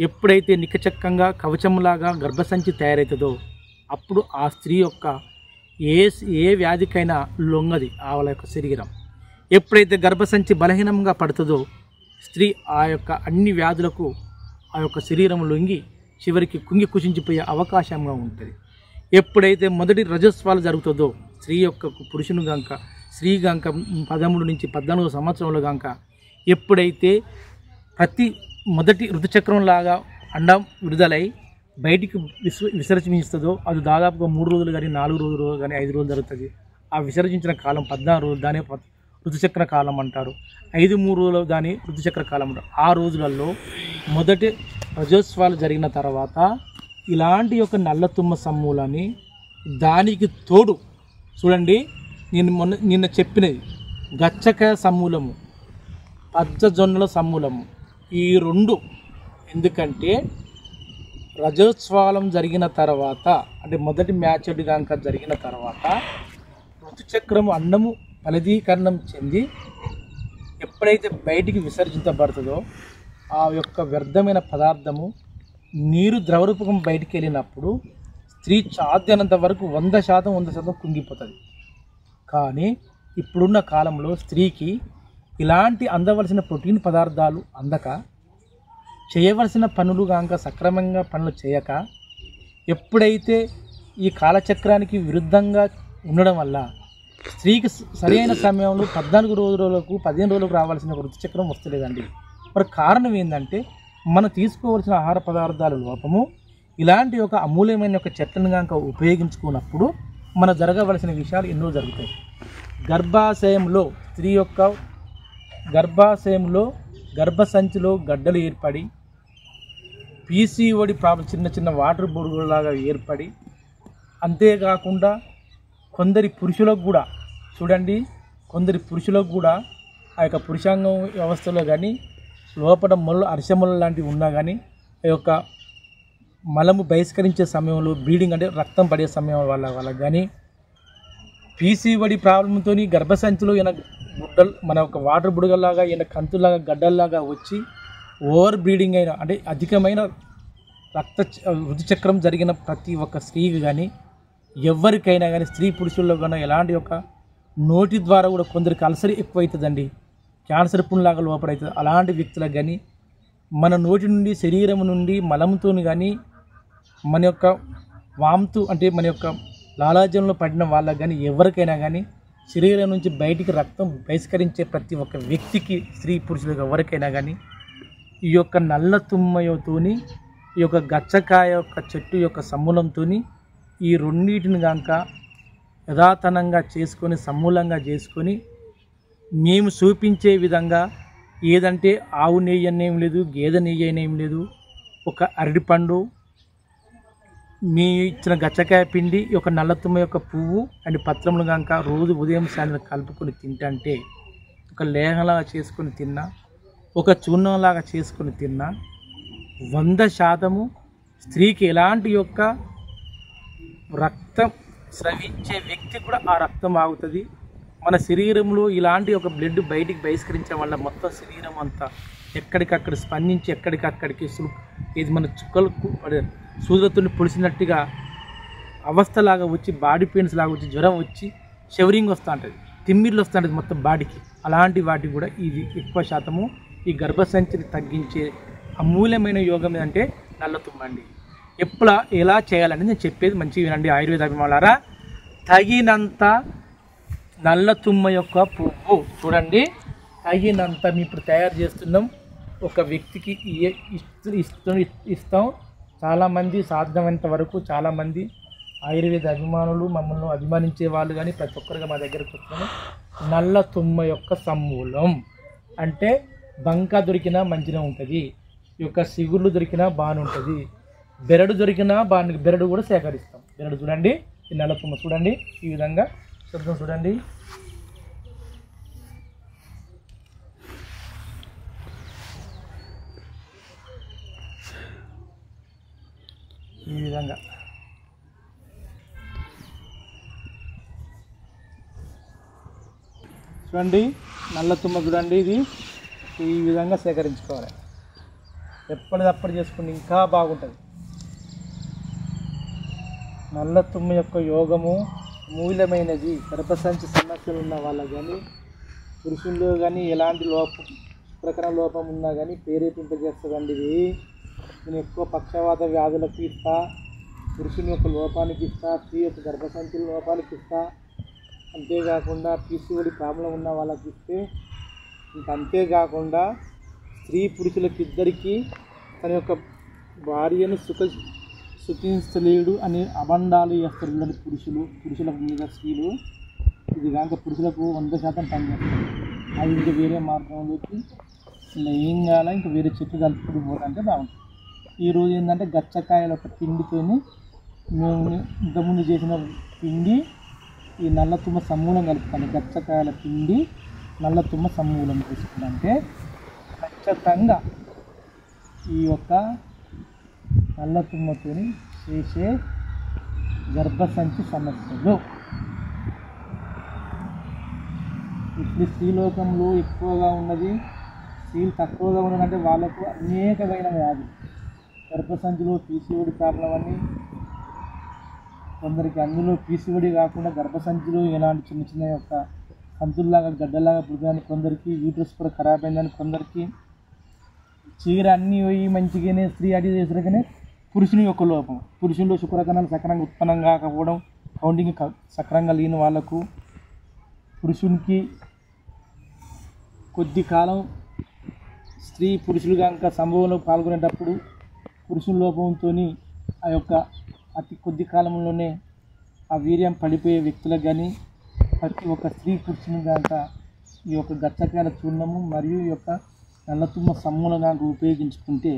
ఎప్పుడైతే నికచక్కంగా కవచంలాగా గర్భసంచి తయారవుతుందో అప్పుడు ఆ స్త్రీ యొక్క ఏ వ్యాధికైనా లొంగది వాళ్ళ యొక్క శరీరం. ఎప్పుడైతే గర్భసంచి బలహీనంగా పడుతుందో స్త్రీ ఆ యొక్క అన్ని వ్యాధులకు ఆ యొక్క శరీరం లొంగి చివరికి కుంగి కుచించిపోయే అవకాశంగా ఉంటుంది. ఎప్పుడైతే మొదటి రజస్వాలు జరుగుతుందో స్త్రీ యొక్క పురుషుని గంక, స్త్రీ గంక 13 నుంచి 14 సంవత్సరంలో గంక ఎప్పుడైతే ప్రతి మొదటి ఋతుచక్రంలాగా అండం విడుదలై బయటికి విసర్జిస్తుందో అది దాదాపుగా 3 రోజులు కానీ 4 రోజులు కానీ 5 రోజులు జరుగుతుంది. ఆ విసర్జించిన కాలం 14 రోజులు, దాని ఋతుచక్ర కాలం అంటారు. 5-3 రోజులు దాని ఋతుచక్ర కాలం అంటారు. ఆ రోజులలో మొదటి రజోత్సవాలు జరిగిన తర్వాత ఇలాంటి యొక్క నల్లతుమ్మ సమూలని దానికి తోడు చూడండి, నిన్న చెప్పినది గచ్చకాయ సమూలము, పచ్చజొన్నల సమూలము, ఈ 2 ఎందుకంటే రజోత్సవాలం జరిగిన తర్వాత అంటే మొదటి మ్యాచ్డ్ కనుక జరిగిన తర్వాత ఋతుచక్రము అన్నము ఫలదీకరణం చెంది ఎప్పుడైతే బయటికి విసర్జించబడుతుందో ఆ యొక్క వ్యర్థమైన పదార్థము నీరు ద్రవరూపకం బయటికి వెళ్ళినప్పుడు స్త్రీ చాద్యనంత వరకు 100% కుంగిపోతుంది. కానీ ఇప్పుడున్న కాలంలో స్త్రీకి ఇలాంటి అందవలసిన ప్రోటీన్ పదార్థాలు అందక చేయవలసిన పనులు కాక సక్రమంగా పనులు చేయక ఎప్పుడైతే ఈ కాలచక్రానికి విరుద్ధంగా ఉండడం వల్ల స్త్రీకి సరైన సమయంలో 14 రోజులకు 15 రోజులకు రావాల్సిన ఋతుచక్రం వస్తలేదండి. మరి కారణం ఏంటంటే మనం తీసుకోవాల్సిన ఆహార పదార్థాల లోపము, ఇలాంటి ఒక అమూల్యమైన ఒక చెట్లను కనుక ఉపయోగించుకున్నప్పుడు మన జరగవలసిన విషయాలు ఎన్నో జరుగుతాయి. గర్భాశయంలో స్త్రీ యొక్క గర్భసంచిలో గడ్డలు ఏర్పడి పీసీఓడి ప్రాబ్లం చిన్న చిన్న వాటర్ బొరుగులాగా ఏర్పడి, అంతేకాకుండా కొందరి పురుషులకు కూడా చూడండి, కొందరి పురుషులకు కూడా ఆ యొక్క పురుషాంగం వ్యవస్థలో కానీ లోపల అరిసెమొల లాంటివి ఉన్నా కానీ ఆ యొక్క మలము బహిష్కరించే సమయంలో బ్లీడింగ్ అంటే రక్తం పడే సమయం వల్ల కానీ పీసీఓడి ప్రాబ్లంతో గర్భసంచిలో ఈయన గుడ్డలు మన ఒక వాటర్ బుడగల్లాగా ఈయన కంతులాగా గడ్డల్లాగా వచ్చి ఓవర్ బ్లీడింగ్ అయిన అంటే అధికమైన ఋతుచక్రం జరిగిన ప్రతి ఒక్క స్త్రీకి కానీ ఎవరికైనా కానీ స్త్రీ పురుషుల్లో కానీ ఎలాంటి ఒక నోటి ద్వారా కూడా కొందరికి అల్సర్ ఎక్కువవుతుందండి, క్యాన్సర్ పుండ్లాగా లోపడవుతుంది. అలాంటి వ్యక్తులకు కానీ మన నోటి నుండి శరీరం నుండి మలంతో కానీ మన యొక్క వాంతు అంటే మన యొక్క లాలాజలంలో పడిన వాళ్ళకి కానీ ఎవరికైనా కానీ శరీరం నుంచి బయటికి రక్తం బహిష్కరించే ప్రతి ఒక్క వ్యక్తికి స్త్రీ పురుషులకు ఎవరికైనా కానీ ఈ యొక్క నల్ల తుమ్మయతోని ఈ యొక్క గచ్చకాయ యొక్క చెట్టు యొక్క సమూలంతో ఈ రెండింటిని కనుక యథాతనంగా చేసుకొని సమూలంగా చేసుకొని మేము చూపించే విధంగా ఏదంటే ఆవు నెయ్యి అనేం లేదు, గేదె నెయ్యి అనేం లేదు, ఒక అరటిపండు మీ ఇచ్చిన గచ్చకాయ పిండి ఈ యొక్క నల్లతుమ్మ యొక్క పువ్వు అండ్ పత్రములు కనుక రోజు ఉదయం సాయంత్రం కలుపుకొని తింటే ఒక లేహంలాగా చేసుకొని తిన్నా, ఒక చూర్ణంలాగా చేసుకొని తిన్నా 100% స్త్రీకి ఎలాంటి యొక్క రక్తం స్రవించే వ్యక్తి కూడా ఆ రక్తం ఆగుతుంది. మన శరీరంలో ఇలాంటి ఒక బ్లడ్ బయటికి బహిష్కరించడం వల్ల మొత్తం శరీరం అంతా ఎక్కడికక్కడ స్పందించి ఎక్కడికక్కడికి ఇది మన చుక్కలకు సూదులతో పొడిచినట్టుగా అవస్థలాగా వచ్చి బాడీ పెయిన్స్ లాగా వచ్చి జ్వరం వచ్చి షవరింగ్ వస్తూ ఉంటుంది, తిమ్మిర్లు వస్తూ ఉంటుంది మొత్తం బాడీకి. అలాంటి వాటికి కూడా ఇది ఎక్కువ శాతము ఈ గర్భసంచిని తగ్గించే అమూల్యమైన యోగం ఏంటంటే నల్లతుమ్మ అండి. ఎలా చేయాలని నేను చెప్పేది మంచిగా వినండి ఆయుర్వేద అభిమానులారా. తగినంత నల్లతుమ్మ యొక్క పువ్వు చూడండి, తగినంత మేము ఇప్పుడు తయారు చేస్తున్నాం, ఒక వ్యక్తికి ఇస్తాం. చాలామంది సాధ్యమైనంత వరకు చాలామంది ఆయుర్వేద అభిమానులు మమ్మల్ని అభిమానించే వాళ్ళు కానీ ప్రతి ఒక్కరుగా మా దగ్గరకు వస్తున్నాము. నల్లతుమ్మ యొక్క సమూలం అంటే బంక దొరికినా మంచిగా ఉంటుంది, ఈ యొక్క సిగుళ్ళు దొరికినా బాగానే ఉంటుంది, బెరడు దొరికినా బెరడు కూడా సేకరిస్తాం. బెరడు చూడండి, ఈ నల్లతుమ్మ చూడండి, ఈ విధంగా శబ్దం చూడండి. ఈ విధంగా చూడండి, నల్లతుమ్మ చూడండి, ఇది ఈ విధంగా సేకరించుకోవాలి. ఎప్పటిదప్పుడు చేసుకుంటే ఇంకా బాగుంటుంది. నల్లతుమ్మ యొక్క యోగము మూలమైనది. గర్భసంచి సమస్యలు ఉన్న వాళ్ళకి కానీ పురుషుల్లో కానీ ఎలాంటి ప్రకరణ లోపం ఉన్నా కానీ ప్రేరేపింపజేస్తుందండి. ఇది నేను ఎక్కువ పక్షవాత వ్యాధులకు ఇస్తా, పురుషుని యొక్క లోపానికి ఇస్తా, స్త్రీ యొక్క గర్భసంచుల లోపానికి ఇస్తా, అంతేకాకుండా పీసీఓడి ప్రాబ్లం ఉన్న వాళ్ళకి ఇస్తే, ఇంకా అంతేకాకుండా స్త్రీ పురుషులకి ఇద్దరికీ తన యొక్క భార్యను సుఖించలేడు అని అబండాలు చేస్తారు పురుషుల మీద స్త్రీలు. ఇది కనుక పురుషులకు 100% పనిచేస్తారు. అది ఇంకా వేరే మార్గంలోకి ఇలా ఏం కావాలా ఇంకా వేరే చెట్టు కలుపుకుంటూ పోతుంటే బాగుంటుంది. ఈరోజు ఏంటంటే గచ్చకాయల ఒక పిండితోని మేము ఇంతకుముందు చేసిన పిండి ఈ నల్లతుమ్మ సమూలం కలుపుతాను. గచ్చకాయల పిండి నల్లతుమ్మ సమూలం తీసుకుంటే ఖచ్చితంగా ఈ యొక్క నల్లతుమ్మతో చేసే గర్భసంచి సమస్యలు. ఇప్పుడు స్త్రీలోకంలో ఎక్కువగా ఉన్నది, స్త్రీలు తక్కువగా ఉన్నదంటే వాళ్ళకు అనేకమైన వ్యాధులు. గర్భసంచిలో పీసీఓడి ప్రాబ్లం అని, కొందరికి అందులో పీసీఓడి కాకుండా గర్భసంచిలో ఎలాంటి చిన్న చిన్న యొక్క సంతుల్లాగా గడ్డలాగా పుడుతుందని, కొందరికి యూట్రస్ కూడా ఖరాబ్ అయిందని, కొందరికి చీర అన్నీ పోయి మంచిగానే స్త్రీ అడి చేసరికనే పురుషుని యొక్క లోపం. పురుషుల్లో శుక్రకణాలు సక్రంగా ఉత్పన్నం కాకపోవడం, కౌంటింగ్ సక్రంగా లేని వాళ్ళకు, పురుషునికి కొద్ది కాలం స్త్రీ పురుషులుగా ఇంకా సంభవంలో పాల్గొనేటప్పుడు పురుషుని లోపంతో ఆ యొక్క అతి కొద్ది కాలంలోనే ఆ వీర్యం పడిపోయే వ్యక్తులకు కానీ, ప్రతి ఒక్క స్త్రీ పురుషుని కనుక ఈ యొక్క గచ్చకాయల చూర్ణము మరియు ఈ యొక్క నల్లతుమ్మ సమూలంగా ఉపయోగించుకుంటే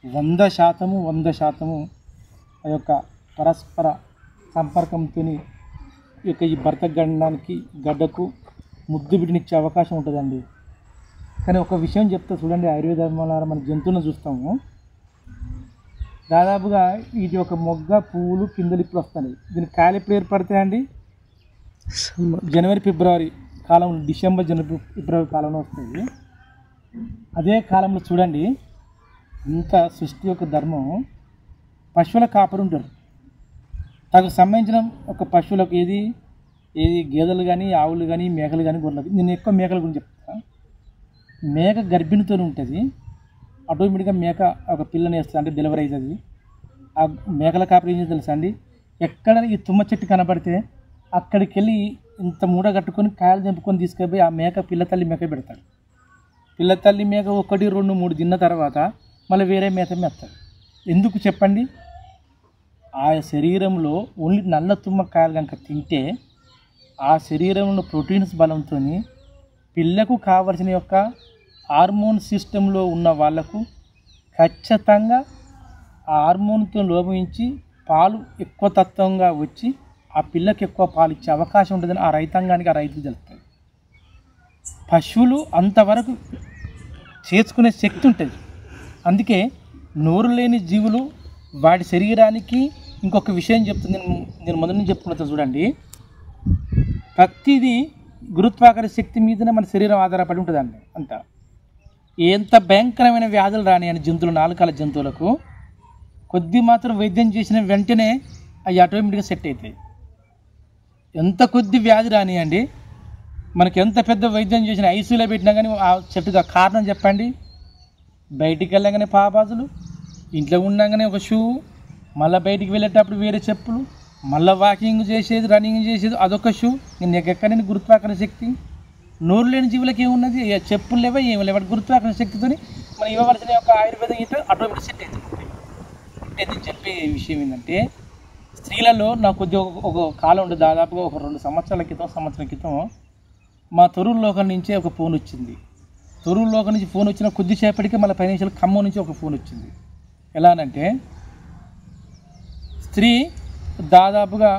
100% ఆ యొక్క పరస్పర సంపర్కంతో ఈ యొక్క ఈ భర్త గండానికి గడ్డకు ముద్దు బిడ్డనిచ్చే అవకాశం ఉంటుందండి. కానీ ఒక విషయం చెప్తా చూడండి, ఆయుర్వేద ధర్మాల మన జంతువులను చూస్తాము, దాదాపుగా ఇది ఒక మొగ్గ పువ్వులు కిందలు ఇప్పుడు వస్తాయి. దీని కాయలు ఎప్పుడు ఏర్పడతాయండి? జనవరి ఫిబ్రవరి కాలంలో, డిసెంబర్ జనవరి ఫిబ్రవరి కాలంలో వస్తాయి. అదే కాలంలో చూడండి, ఇంత సృష్టి యొక్క ధర్మం, పశువుల కాపరు ఉంటారు. తనకు సంబంధించిన ఒక పశువులకు ఏది గేదెలు కానీ, ఆవులు కానీ, మేకలు కానీ, గొర్రెలు. నేను ఎక్కువ మేకల గురించి చెప్తాను. మేక గర్భిణితో ఉంటుంది, ఆటోమేటిక్గా మేక ఒక పిల్లని వేస్తుంది, అంటే డెలివరీ అవుతుంది. ఆ మేకల కాపరి ఏం చేస్తుంది తెలుసా అండి? ఎక్కడ ఈ తుమ్మ చెట్టు కనబడితే అక్కడికి వెళ్ళి ఇంత మూడ కట్టుకొని కాయలు తెంపుకొని తీసుకుపోయి ఆ మేక పిల్లతల్లి మేక పెడతాడు. పిల్లతల్లి మేక 1, 2, 3 తిన్న తర్వాత మళ్ళీ వేరే మేత మేస్తాడు. ఎందుకు చెప్పండి? ఆ శరీరంలో ఓన్లీ నల్ల తుమ్మకాయలు కనుక తింటే ఆ శరీరంలో ప్రోటీన్స్ బలంతో పిల్లకు కావలసిన యొక్క హార్మోన్ సిస్టంలో ఉన్న వాళ్ళకు ఖచ్చితంగా ఆ హార్మోన్తో లోపించి పాలు ఎక్కువ తత్వంగా వచ్చి ఆ పిల్లకి ఎక్కువ పాలు ఇచ్చే అవకాశం ఉంటుందని ఆ రైతాంగానికి ఆ రైతులు తెలుస్తుంది. పశువులు అంతవరకు చేసుకునే శక్తి ఉంటుంది. అందుకే నోరు లేని జీవులు వాటి శరీరానికి ఇంకొక విషయం చెప్తుంది, నేను మొదటి నుంచి చెప్పుకున్నా చూడండి. ప్రతిదీ గురుత్వాకర్షణ శక్తి మీదనే మన శరీరం ఆధారపడి ఉంటుందండి. అంతా ఎంత భయంకరమైన వ్యాధులు రానియని జంతువులు, 4 కాళ్ళ జంతువులకు కొద్ది మాత్రం వైద్యం చేసిన వెంటనే అవి ఆటోమేటిక్గా సెట్ అవుతాయి. ఎంత కొద్ది వ్యాధి రానియండి, మనకి ఎంత పెద్ద వైద్యం చేసిన ఐసీయూలో పెట్టినా కానీ ఆ చెట్టుగా కారణం చెప్పండి. బయటికి వెళ్ళగానే పాపాజులు, ఇంట్లో ఉండగానే ఒక షూ, మళ్ళీ బయటికి వెళ్ళేటప్పుడు వేరే చెప్పులు, మళ్ళీ వాకింగ్ చేసేది, రన్నింగ్ చేసేది అదొక షూ. నేను ఎక్కడైనా గురుత్వాకర్షణ శక్తి. నోరు లేని జీవులకి ఏమున్నది? చెప్పులు లేవా, ఏమి లేవా? గురుత్వాకర్షణ శక్తితో మనం ఇవ్వవలసిన యొక్క ఆయుర్వేదం ఏంటో ఆటోమేటిక్ సెట్ అవుతుంది. నేను చెప్పే విషయం ఏంటంటే, స్త్రీలలో నాకు కొద్దిగా ఒక కాలం ఉండదు, దాదాపుగా ఒక 2 సంవత్సరాల క్రితం మా తొరూరు లోకం నుంచే ఒక ఫోన్ వచ్చింది. తొరూరు లోకం నుంచి ఫోన్ వచ్చిన కొద్దిసేపటికి మళ్ళీ 10 నిమిషాలు ఖమ్మం నుంచి ఒక ఫోన్ వచ్చింది. ఎలానంటే, స్త్రీ దాదాపుగా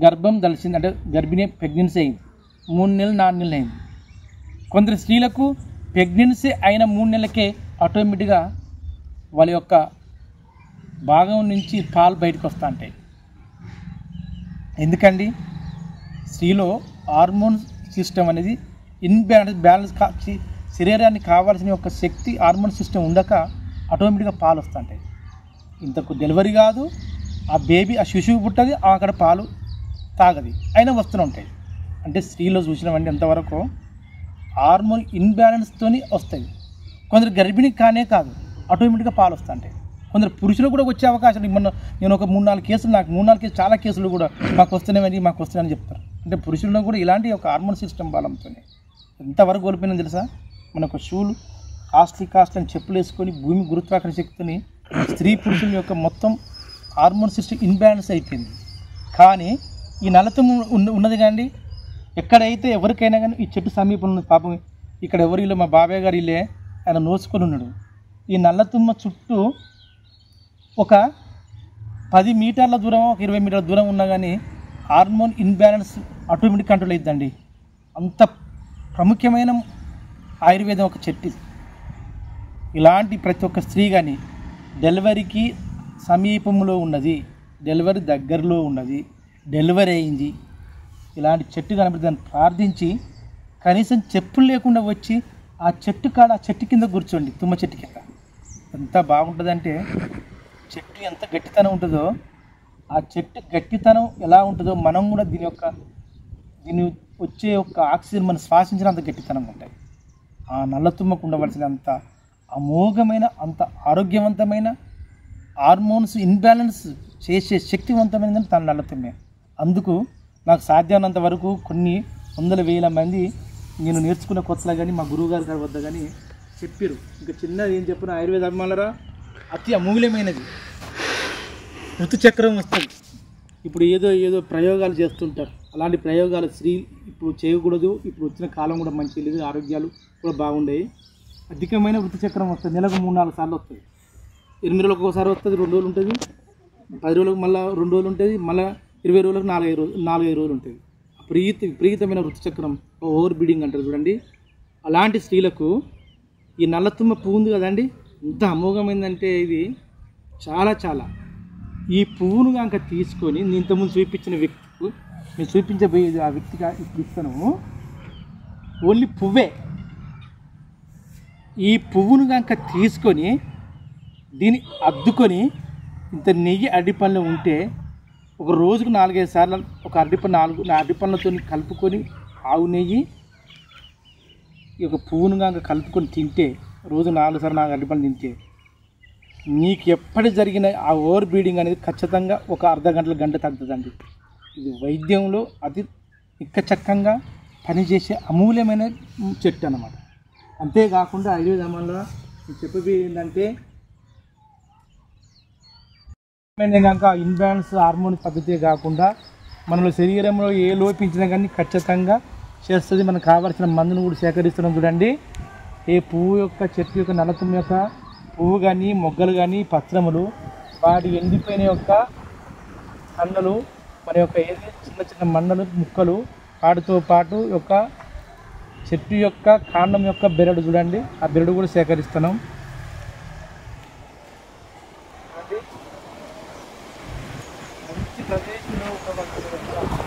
గర్భం దలిచింది, అంటే గర్భిణీ ప్రెగ్నెన్సీ అయింది, 3 నెలలు 4 నెలలు అయింది. కొందరు స్త్రీలకు ప్రెగ్నెన్సీ అయిన 3 నెలలకే ఆటోమేటిక్గా వాళ్ళ యొక్క భాగం నుంచి పాలు బయటకు వస్తూ ఉంటాయి. ఎందుకండి? స్త్రీలో హార్మోన్ సిస్టమ్ అనేది బ్యాలెన్స్ శరీరానికి కావాల్సిన యొక్క శక్తి హార్మోన్ సిస్టమ్ ఉండక ఆటోమేటిక్గా పాలు వస్తుంటాయి. ఇంతకు డెలివరీ కాదు, ఆ బేబీ ఆ శిశువు పుట్టది, అక్కడ పాలు తాగది, అయినా వస్తూనే ఉంటాయి. అంటే స్త్రీలో చూసినామంటే ఎంతవరకు హార్మోన్ ఇన్బ్యాలెన్స్తో వస్తాయి. కొందరు గర్భిణీ కానే కాదు, ఆటోమేటిక్గా పాలు వస్తుంటాయి. కొందరు పురుషులు కూడా వచ్చే అవకాశం. నేను ఒక 3-4 కేసులు, నాకు 3-4 కేసులు, చాలా కేసులు కూడా మాకు వస్తున్నాయని చెప్తారు. అంటే పురుషుల్లో కూడా ఇలాంటి ఒక హార్మోన్ సిస్టమ్ బలంతో ఎంతవరకు కోల్పోయిందని తెలుసా? మనకు షూలు కాస్ట్లీ అని చెప్పులు వేసుకొని భూమి గురుత్వాకర్షణ శక్తిని స్త్రీ పురుషుల యొక్క మొత్తం హార్మోన్ సిస్టమ్ ఇన్బ్యాలెన్స్ అయిపోయింది. కానీ ఈ నల్లతుమ్మ ఉన్నది కానీ ఎక్కడైతే ఎవరికైనా కానీ ఈ చెట్టు సమీపంలో పాపం ఇక్కడ ఎవరిలో మా బాబాయ్ గారు ఇల్లే ఆయన నోచుకొని ఉన్నాడు. ఈ నల్లతుమ్మ చుట్టూ ఒక 10 మీటర్ల దూరం, ఒక 20 మీటర్ల దూరం ఉన్నా కానీ హార్మోన్ ఇన్బ్యాలెన్స్ ఆటోమేటిక్ కంట్రోల్ అవుతుందండి. అంత ప్రాముఖ్యమైన ఆయుర్వేదం ఒక చెట్టు. ఇలాంటి ప్రతి ఒక్క స్త్రీ కానీ డెలివరీకి సమీపంలో ఉన్నది, డెలివరీ దగ్గరలో ఉన్నది, డెలివరీ అయింది, ఇలాంటి చెట్టు కనబడి దాన్ని ప్రార్థించి కనీసం చెప్పులు లేకుండా వచ్చి ఆ చెట్టు కాడ ఆ చెట్టు కింద కూర్చోండి. తుమ్మ చెట్టు కింద ఎంత బాగుంటుందంటే, చెట్టు ఎంత గట్టితనం ఉంటుందో ఆ చెట్టు గట్టితనం ఎలా ఉంటుందో మనం కూడా దీని వచ్చే యొక్క ఆక్సిజన్ మనం శ్వాసించినంత గట్టితనం ఉంటాయి. ఆ నల్లతుమ్మకు ఉండవలసిన అంత అమోఘమైన, అంత ఆరోగ్యవంతమైన, హార్మోన్స్ ఇన్బ్యాలెన్స్ చేసే శక్తివంతమైనది తన నల్లతుమ్మే. అందుకు నాకు సాధ్యమైనంత వరకు కొన్ని వందల వేల మంది నేను నేర్చుకున్న కొత్తలో కానీ మా గురువుగారి గారి వద్ద కానీ చెప్పారు. ఇంకా చిన్నది ఏం చెప్పిన ఆయుర్వేద అభిమానులరా, అతి అమూల్యమైనది ఋతుచక్రం వస్తుంది. ఇప్పుడు ఏదో ప్రయోగాలు చేస్తుంటారు. అలాంటి ప్రయోగాలు స్త్రీ ఇప్పుడు చేయకూడదు. ఇప్పుడు వచ్చిన కాలం కూడా మంచి లేదు, ఆరోగ్యాలు కూడా బాగుండేవి. అధికమైన ఋతుచక్రం వస్తుంది. నెలకు 3-4 సార్లు వస్తుంది. 8 రోజులకు ఒకసారి వస్తుంది, 2 రోజులు ఉంటుంది. 10 రోజులకు మళ్ళీ 2 రోజులు ఉంటుంది. మళ్ళీ 20 రోజులకు 4-5 రోజులు ఉంటుంది. విపరీతమైన ఋతుచక్రం, ఓవర్ బ్లీడింగ్ అంటారు చూడండి. అలాంటి స్త్రీలకు ఈ నల్లతుమ్మ పువ్వు ఉంది కదండి, ఎంత అమోఘమైందంటే ఇది చాలా. ఈ పువ్వును కనుక తీసుకొని నేను ఇంతకుముందు చూపించిన వ్యక్తికి, నేను చూపించబోయేది ఆ వ్యక్తిగా ఇప్పుడు ఇస్తాను. ఓన్లీ పువ్వే. ఈ పువ్వును కనుక తీసుకొని దీన్ని అద్దుకొని ఇంత నెయ్యి అరటిపండ్లు ఉంటే ఒక రోజుకు 4-5 సార్లు ఒక అరటిపండ్లతో కలుపుకొని ఆవు నెయ్యి ఈ యొక్క పువ్వును కనుక కలుపుకొని తింటే, రోజు 4 సార్లు 4 అరటిపండ్లు తింటే నీకు ఎప్పటి జరిగిన ఆ ఓవర్ బ్లీడింగ్ అనేది ఖచ్చితంగా ఒక అర్ధ గంట తగ్గుతుందండి. ఇది వైద్యంలో అతి ఇక్కచక్కంగా పనిచేసే అమూల్యమైన చెట్టు అన్నమాట. అంతేకాకుండా ఆయుర్వేద అమల్లో చెప్పబోయేది ఏంటంటే, కనుక ఇన్బ్యాలెన్స్ హార్మోన్ పద్ధతే కాకుండా మనలో శరీరంలో ఏ లోపించినా కానీ ఖచ్చితంగా చేస్తుంది. మనకు కావాల్సిన మందును కూడా సేకరిస్తున్నాం చూడండి. ఏ పువ్వు యొక్క చెట్టు యొక్క నల్లతుమ్మ యొక్క పువ్వు కానీ, మొగ్గలు కానీ, పత్రములు, వాటి ఎండిపోయిన యొక్క మండలు, మన యొక్క ఏది చిన్న మండలు ముక్కలు, వాటితో పాటు యొక్క చెట్టు యొక్క కాండం యొక్క బెరడు చూడండి, ఆ బెరడు కూడా సేకరిస్తున్నాం. మంచి ప్రదేశంలో బెరడు చూడండి.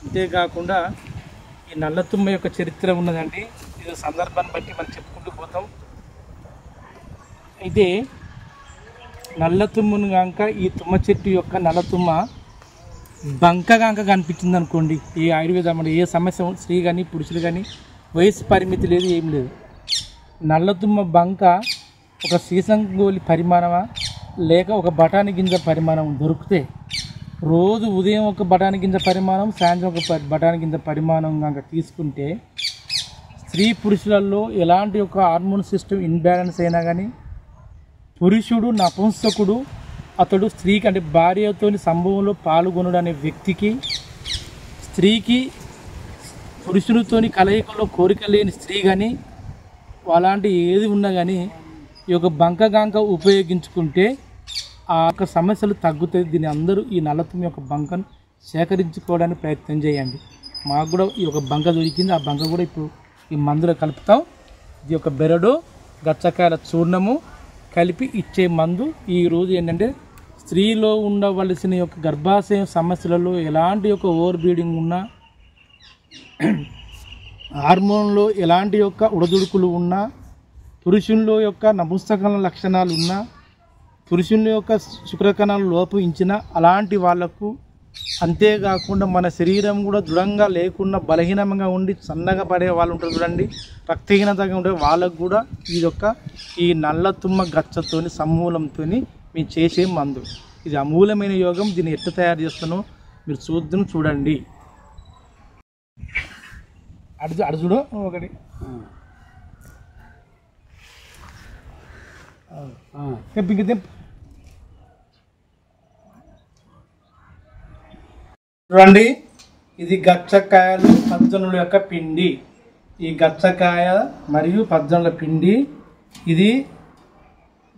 అంతేకాకుండా ఈ నల్లతుమ్మ యొక్క చరిత్ర ఉన్నదండి. ఇది సందర్భాన్ని బట్టి మనం చెప్పుకుంటూ పోతాం. అయితే నల్లతుమ్మను కాక ఈ తుమ్మ చెట్టు యొక్క నల్లతుమ్మ బంక కాక కనిపించింది అనుకోండి, ఈ ఆయుర్వేదంలో ఏ సమస్య స్త్రీ కానీ పురుషులు కానీ వయసు పరిమితి లేదు, ఏం లేదు. నల్లతుమ్మ బంక ఒక సీసం గోలి పరిమాణమా లేక ఒక బఠానీ గింజ పరిమాణం దొరికితే, రోజు ఉదయం ఒక బఠానీ గింజ పరిమాణం, సాయంత్రం ఒక బఠానీ గింజ పరిమాణం కనుక తీసుకుంటే, స్త్రీ పురుషులలో ఎలాంటి ఒక హార్మోన్ సిస్టమ్ ఇన్బ్యాలెన్స్ అయినా కానీ, పురుషుడు నపుంసకుడు అతడు స్త్రీకి అంటే భార్యతో సంభవంలో పాల్గొనడు అనే వ్యక్తికి, స్త్రీకి పురుషునితో కలయికలో కోరిక లేని స్త్రీ కానీ, అలాంటి ఏది ఉన్నా కానీ ఈ యొక్క బంక ఉపయోగించుకుంటే ఆ యొక్క సమస్యలు తగ్గుతాయి. దీన్ని అందరూ ఈ నల్లతుమ్మ యొక్క బంకను సేకరించుకోవడానికి ప్రయత్నం చేయండి. మాకు కూడా ఈ యొక్క బంక దొరికింది. ఆ బంక కూడా ఇప్పుడు ఈ మందులో కలుపుతాం. ఇది ఒక బెరడు, గచ్చకాయల చూర్ణము కలిపి ఇచ్చే మందు. ఈరోజు ఏంటంటే, స్త్రీలో ఉండవలసిన యొక్క గర్భాశయ సమస్యలలో ఎలాంటి యొక్క ఓవర్ బ్లీడింగ్ ఉన్నా, హార్మోన్లో ఎలాంటి యొక్క ఉడదుడుకులు ఉన్నా, పురుషుల్లో యొక్క నపుంసకల లక్షణాలు ఉన్నా, పురుషుల యొక్క శుక్రకణాలు లోపించిన అలాంటి వాళ్లకు, అంతేకాకుండా మన శరీరం కూడా దృఢంగా లేకుండా బలహీనంగా ఉండి సన్నగా పడే వాళ్ళు ఉంటారు చూడండి, రక్తహీనతగా ఉండే వాళ్ళకు కూడా ఈ నల్లతుమ్మ గచ్చతోని సమూలంతో మేము చేసే మందు. ఇది అమూలమైన యోగం. దీన్ని ఎట్లా తయారు చేస్తానో మీరు చూడండి. అడు చూడు ఒకటి చూడండి. ఇది గచ్చకాయలు పజ్జనుల యొక్క పిండి. ఈ గచ్చకాయ మరియు పజ్జనుల పిండి. ఇది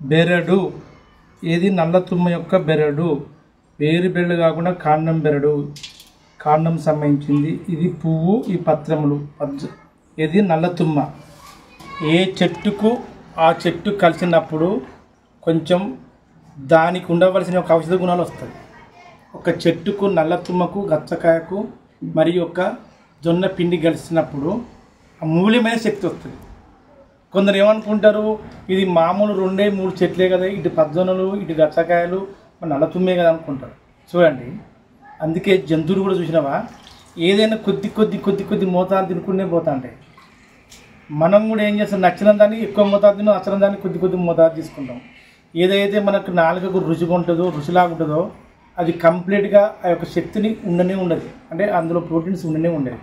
బెరడు. ఇది నల్ల తుమ్మ యొక్క బెరడు. వేరు బెరడు కాకుండా కాండం బెరడు, కాండం సంబంధించింది. ఇది పువ్వు, ఈ పత్రములు ఇది నల్ల తుమ్మ. ఏ చెట్టుకు ఆ చెట్టు కలిసినప్పుడు కొంచెం దానికి ఉండవలసిన ఒక ఔషధ గుణాలు వస్తాయి. ఒక చెట్టుకు నల్ల తుమ్మకు గచ్చకాయకు మరియు ఒక జొన్న పిండి కలిసినప్పుడు అమూల్యమైన శక్తి వస్తుంది. కొందరు ఏమనుకుంటారు, ఇది మామూలు 2-3 చెట్లే కదా, ఇటు పజ్జొన్నలు ఇటు గచ్చకాయలు నల్ల తుమ్మే కదా అనుకుంటారు. చూడండి, అందుకే జంతువులు కూడా చూసినావా, ఏదైనా కొద్ది కొద్ది కొద్ది కొద్ది మోతాదు తినుకునే పోతా ఉంటాయి. మనం కూడా ఏం చేస్తాం, నచ్చిన దాన్ని ఎక్కువ మోతాదు తిన్నాం, నచ్చిన దాన్ని కొద్ది కొద్ది మోతాదు తీసుకుంటాం. ఏదైతే మనకు నాలుగకు రుచిగా ఉంటుందో, రుచిలాగా ఉంటుందో అది కంప్లీట్గా ఆ యొక్క శక్తిని ఉండనే ఉండదు. అంటే అందులో ప్రోటీన్స్ ఉండనే ఉండదు.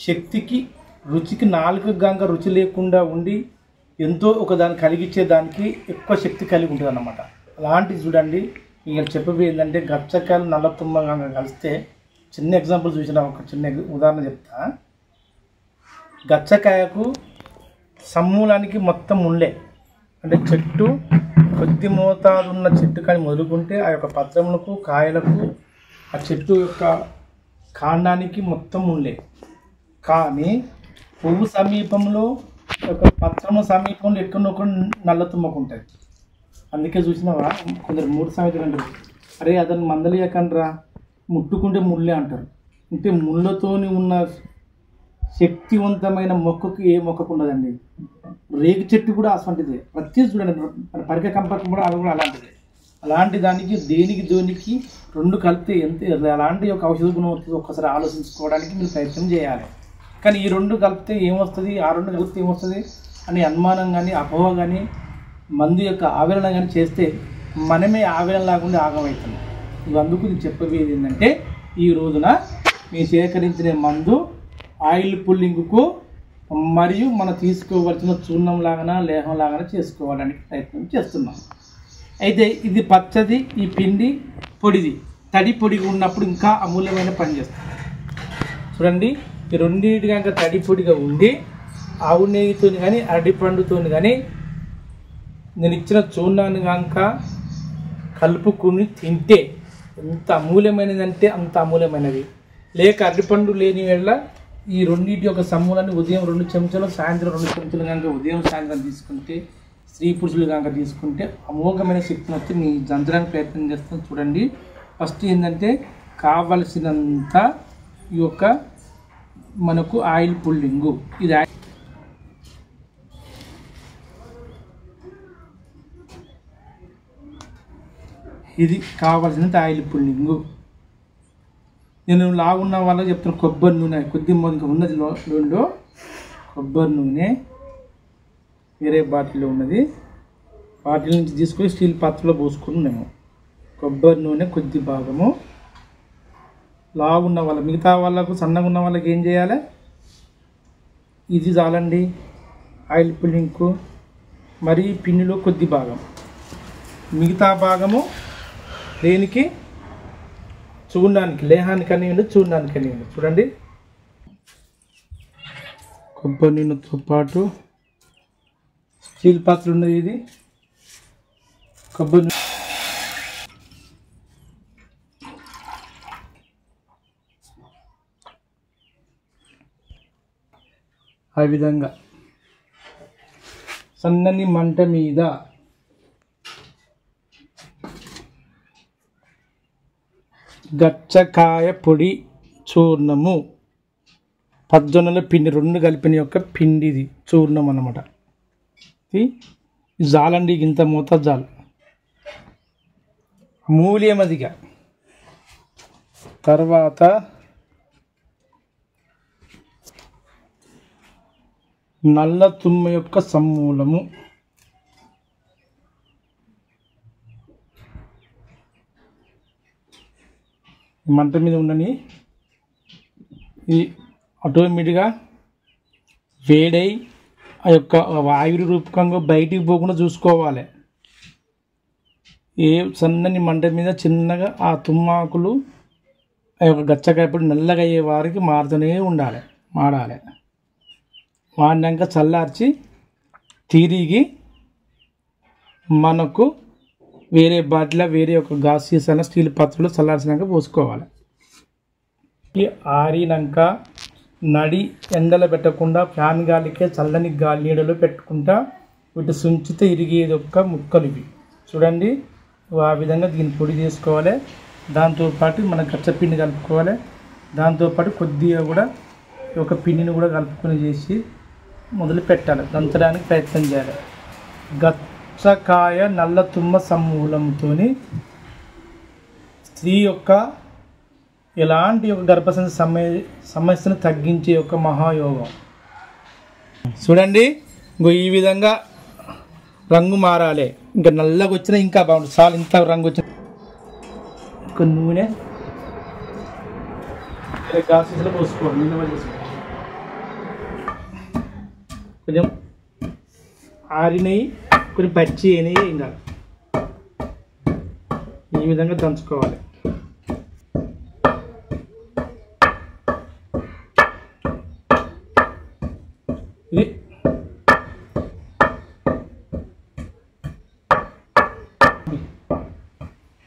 శక్తికి రుచికి నాలుగు గంగ రుచి లేకుండా ఉండి ఎంతో ఒక దాన్ని కలిగించే దానికి ఎక్కువ శక్తి కలిగి ఉంటుంది అన్నమాట. అలాంటిది చూడండి, ఇక చెప్పబోయేది ఏంటంటే గచ్చకాయలు నల్ల తుమ్మ గంగ కలిస్తే చిన్న ఎగ్జాంపుల్ చూసిన ఒక చిన్న ఉదాహరణ చెప్తా. గచ్చకాయకు సమూలానికి మొత్తం ముళ్ళే. అంటే చెట్టు కొద్ది మోతాదు ఉన్న చెట్టు కానీ మొదలుకుంటే ఆ యొక్క పత్రములకు కాయలకు ఆ చెట్టు యొక్క కాండానికి మొత్తం ముళ్ళే. కానీ పువ్వు సమీపంలో ఒక పత్రము సమీపంలో ఎక్కడొక నల్ల తుమ్మకు ఉంటుంది. అందుకే చూసినావా, కొందరు 3 సంవత్సరాలు అంటారు, అరే అతను మందలియకండ్రా, ముట్టుకుంటే ముళ్ళే అంటారు. అంటే ముళ్ళతోని ఉన్న శక్తివంతమైన మొక్కకు ఏ మొక్కకు ఉండదండి. రేగు చెట్టు కూడా అటువంటిదే. ప్రతి చూడండి, పరిక కంపకం కూడా అది కూడా అలాంటిదే. అలాంటి దానికి దేనికి 2 కలిపితే ఎంత అలాంటి ఒక ఔషధ గుణం వస్తుంది ఒక్కసారి ఆలోచించుకోవడానికి మీరు ప్రయత్నం చేయాలి. కానీ ఈ 2 కలిపితే ఏమొస్తుంది, ఆ 2 కలిపితే ఏమొస్తుంది అని అనుమానం కానీ అపోహ కానీ మందు యొక్క ఆవేదన కానీ చేస్తే మనమే ఆవేదన లేకుండా ఆగమవుతుంది. అందుకు ఇది చెప్పబోయేది ఏంటంటే, ఈ రోజున మీ సేకరించిన మందు ఆయిల్ పుల్లింగ్కు మరియు మనం తీసుకోవలసిన చూర్ణం లాగా లేహం లాగా చేసుకోవడానికి ప్రయత్నం చేస్తున్నాం. అయితే ఇది పచ్చది, ఈ పిండి పొడిది, తడి పొడిగా ఉన్నప్పుడు ఇంకా అమూల్యమైన పని చేస్తుంది. చూడండి, ఈ రెండింటి కనుక తడి పొడిగా ఉండి ఆవు నెయ్యితో కానీ అరటిపండుతో కానీ నేను ఇచ్చిన చూర్ణాన్ని కనుక కలుపుకుని తింటే ఎంత అమూల్యమైనది, అంత అమూల్యమైనది. లేక అరటిపండు లేని వేళ ఈ రెండింటి యొక్క సమూలాన్ని ఉదయం 2 చెంచాలు, సాయంత్రం 2 చెంచాలు కనుక ఉదయం సాయంత్రం తీసుకుంటే, స్త్రీ పురుషులు కనుక తీసుకుంటే అమోఘమైన శక్తిని వచ్చి మీ జంచడానికి ప్రయత్నం చేస్తాం. చూడండి, ఫస్ట్ ఏంటంటే కావలసినంత ఈ యొక్క మనకు ఆయిల్ పుల్లింగు. ఇది కావాల్సినంత ఆయిల్ పుల్లింగు. నేను లాగున్న వాళ్ళకి చెప్తాను, కొబ్బరి నూనె కొద్ది ఇంకా ఉన్నది లోన్లో కొబ్బరి నూనె వేరే బాటిల్లో ఉన్నది, బాటిల్ నుంచి తీసుకొని స్టీల్ పాత్రలో పోసుకున్నాము. కొబ్బరి నూనె కొద్ది భాగము. లాగున్న వాళ్ళ, మిగతా వాళ్ళకు సన్నగా ఉన్న వాళ్ళకి ఏం చేయాలి, ఇది చాలండి ఆయిల్ పుల్లింగ్కు. మరి పిండిలో కొద్ది భాగం, మిగతా భాగము దేనికి, చూడడానికి, లేహానికి అనివ్వండి, చూడడానికి అనివ్వండి. చూడండి, కొబ్బరి నూనెతో పాటు స్టీల్ పాత్ర ఉన్నది, ఇది కొబ్బరి నూనె. ఆ విధంగా సన్నని మంట మీద గచ్చకాయ పొడి చూర్ణము, పజ్జొన్నల పిండి 2 కలిపిన యొక్క పిండిది చూర్ణం అన్నమాట. ఇది జాలండి, ఇంత మోతాదు జాలు, మూల్యమదిగా. తర్వాత నల్ల తుమ్మ యొక్క సమూలము, మంట మీద ఉండని ఇది ఆటోమేటిక్గా వేడై ఆ యొక్క ఆవిరి రూపకంగా బయటికి పోకుండా చూసుకోవాలి. ఏ సన్నని మంట మీద చిన్నగా ఆ తుమ్మాకులు ఆ యొక్క గచ్చకాయ పొడి నల్లగా అయ్యే వారికి మారుతూనే మాడాలి. వాడినాక చల్లార్చి తిరిగి మనకు వేరే బాటిల్ వేరే ఒక గాజు సీసాన స్టీల్ పాత్రలో చల్లార్చినాక పోసుకోవాలి. ఆరినాక నడి ఎండలో పెట్టకుండా ఫ్యాన్ గాలికే చల్లని గాలి నీడలో పెట్టుకుంటా వీటి సుంచితే ఇరిగేది ఒక్క ముక్కలు ఇవి చూడండి. ఆ విధంగా దీన్ని పొడి చేసుకోవాలి. దాంతోపాటు మనం కచ్చపిండి కలుపుకోవాలి. దాంతోపాటు కొద్దిగా కూడా ఒక పిండిని కూడా కలుపుకొని చేసి మొదలు పెట్టాలి. దంచడానికి ప్రయత్నం చేయాలి. గచ్చకాయ నల్ల తుమ్మ సమూలంతో స్త్రీ యొక్క ఎలాంటి ఒక గర్భసంచి సమస్యను తగ్గించే ఒక మహాయోగం. చూడండి, ఈ విధంగా రంగు మారాలి. ఇంకా నల్లగా వచ్చినా ఇంకా బాగుంటుంది. చాలు ఇంత రంగు వచ్చిన ఒక నూనె గాసులో పోసుకోవాలి. నిల్వ చేసుకోవాలి. కొంచెం ఆరినవి కొంచెం పచ్చి అయినవి ఇంకా ఈ విధంగా దంచుకోవాలి. ఇది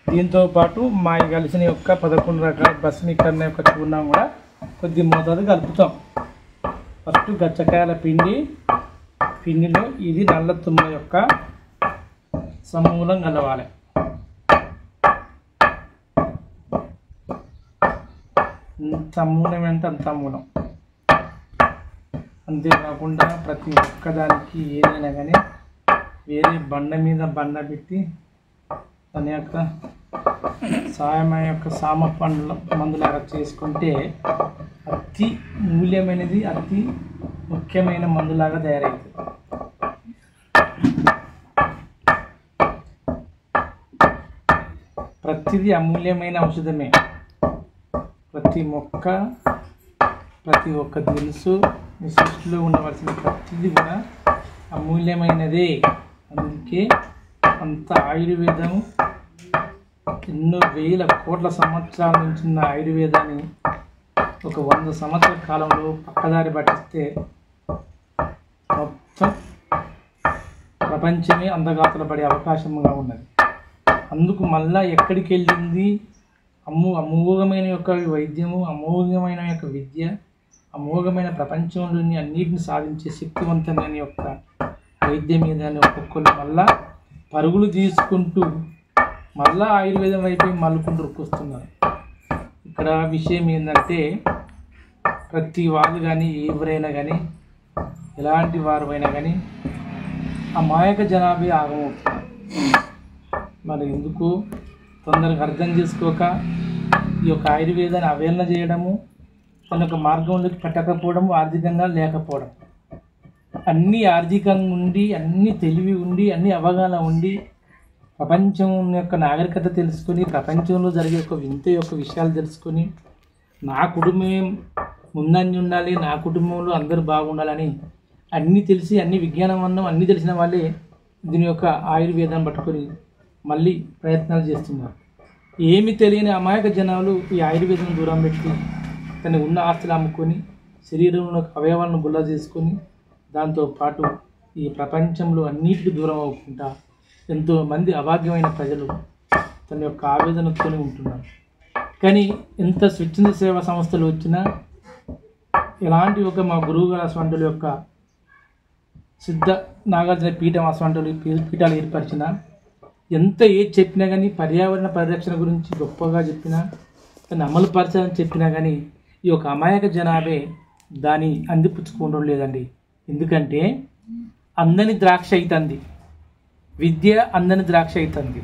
దీంతో పాటు మాయ కలిసిన యొక్క 11 రకాల భస్మీకరణ యొక్క చూర్ణం కూడా కొద్ది మోతాదు కలుపుతాం. ఫస్ట్ గచ్చకాయల పిండిలో ఇది నల్ల తుమ్మ యొక్క సమూలం కలవాలి. సమూలం అంటే అంత మూలం. అంతేకాకుండా ప్రతి ఒక్కదానికి ఏదైనా కానీ వేరే బండ మీద బండ పెట్టి దాని యొక్క సామ పండ్ల మందులాగా చేసుకుంటే అతి మూల్యమైనది, అతి ముఖ్యమైన మందులాగా తయారైంది. ప్రతిదీ అమూల్యమైన ఔషధమే. ప్రతి మొక్క, ప్రతి ఒక్క దినుసు మీ సృష్టిలో ఉండవలసిన ప్రతిదీ కూడా అమూల్యమైనదే. అందుకే అంత ఆయుర్వేదం ఎన్నో వేల కోట్ల సంవత్సరాల నుంచి ఉన్న ఆయుర్వేదాన్ని ఒక 100 సంవత్సరాల కాలంలో పక్కదారి పట్టిస్తే మొత్తం ప్రపంచమే అందగాతలు పడే అవకాశంగా ఉన్నది. అందుకు మళ్ళా ఎక్కడికి వెళ్ళింది? అమోఘమైన యొక్క వైద్యము, అమోఘమైన యొక్క విద్య, అమోఘమైన ప్రపంచంలోని అన్నిటిని సాధించే శక్తివంతమైన యొక్క వైద్యం మీద ఒక్కొక్కరు మళ్ళా పరుగులు తీసుకుంటూ మళ్ళా ఆయుర్వేదం వైపు మలుకుంటూ రుక్కొస్తున్నారు. ఇక్కడ విషయం ఏంటంటే ప్రతి వాళ్ళు కానీ ఎవరైనా కానీ ఎలాంటి వారు అయినా కానీ అమాయక జనాభా ఆగమవుతున్నారు. మరి ఎందుకు తొందరగా అర్థం చేసుకోక ఈ యొక్క ఆయుర్వేదాన్ని అవహేళన చేయడము, తన యొక్క మార్గంలోకి పెట్టకపోవడము, ఆర్థికంగా లేకపోవడం, అన్నీ ఆర్థికంగా ఉండి, అన్నీ తెలివి ఉండి, అన్నీ అవగాహన ఉండి, ప్రపంచం యొక్క నాగరికత తెలుసుకొని, ప్రపంచంలో జరిగే ఒక వింత యొక్క విషయాలు తెలుసుకొని, నా కుటుంబం ముందంజ ఉండాలి, నా కుటుంబంలో అందరూ బాగుండాలని అన్నీ తెలిసి, అన్ని విజ్ఞానం అన్నం అన్నీ తెలిసిన వాళ్ళే దీని యొక్క ఆయుర్వేదాన్ని పట్టుకొని మళ్ళీ ప్రయత్నాలు చేస్తున్నారు. ఏమి తెలియని అమాయక జనాలు ఈ ఆయుర్వేదం దూరం పెట్టి తన ఉన్న ఆస్తులు అమ్ముకొని శరీరంలో అవయవాలను గుల్ల చేసుకొని దాంతోపాటు ఈ ప్రపంచంలో అన్నిటికీ దూరం అవ్వకుండా ఎంతోమంది అభాగ్యమైన ప్రజలు తన యొక్క ఆవేదనతో ఉంటున్నారు. కానీ ఎంత స్వచ్ఛంద సేవా సంస్థలు వచ్చినా ఎలాంటి ఒక మా గురువుగారు అసంటుల యొక్క సిద్ధ నాగార్జున పీఠం అసంటులు పీఠాలు ఏర్పరిచినా, ఎంత ఏది చెప్పినా కానీ పర్యావరణ పరిరక్షణ గురించి గొప్పగా చెప్పినా, దాన్ని అమలు పరచాలని చెప్పినా కానీ ఈ యొక్క అమాయక జనాభే దాన్ని అందిపుచ్చుకోవడం లేదండి. ఎందుకంటే అందని ద్రాక్ష అవుతుంది, విద్య అందని ద్రాక్ష అవుతుంది,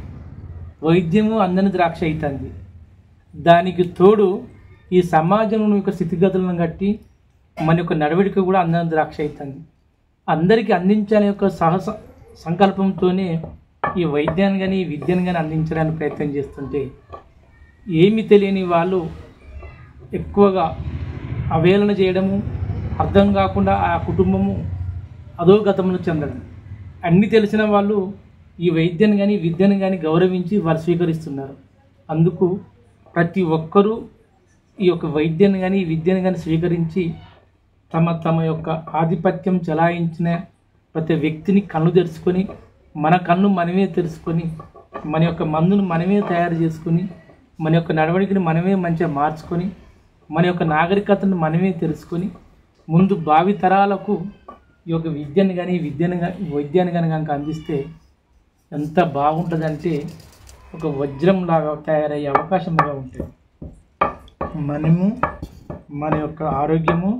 వైద్యము అందని ద్రాక్ష అవుతుంది. దానికి తోడు ఈ సమాజం యొక్క స్థితిగతులను బట్టి మన యొక్క నడవడిక కూడా అందని ద్రాక్ష అవుతుంది. అందరికీ అందించాలనే యొక్క సంకల్పంతోనే ఈ వైద్యాన్ని కానీ విద్యను కానీ అందించడానికి ప్రయత్నం చేస్తుంటే ఏమి తెలియని వాళ్ళు ఎక్కువగా అవహేళన చేయడము, అర్థం కాకుండా ఆ కుటుంబము అధోగతంలో చెందడం. అన్నీ తెలిసిన వాళ్ళు ఈ వైద్యాన్ని కానీ విద్యను కానీ గౌరవించి వారు స్వీకరిస్తున్నారు. అందుకు ప్రతి ఒక్కరూ ఈ యొక్క వైద్యాన్ని కానీ ఈ విద్యను కానీ స్వీకరించి తమ యొక్క ఆధిపత్యం చెలాయించిన ప్రతి వ్యక్తిని కన్ను తెరుచుకొని మన కన్ను మనమే తెరుచుకొని మన యొక్క మందును మనమే తయారు చేసుకొని మన యొక్క నడవడికని మనమే మంచిగా మార్చుకొని మన యొక్క నాగరికతను మనమే తెలుసుకొని ముందు భావి తరాలకు ఈ యొక్క విద్యను కానీ వైద్యాన్ని కానీ కనుక అందిస్తే ఎంత బాగుంటుందంటే ఒక వజ్రంలాగా తయారయ్యే అవకాశంగా ఉంటుంది. మనము మన యొక్క ఆరోగ్యము,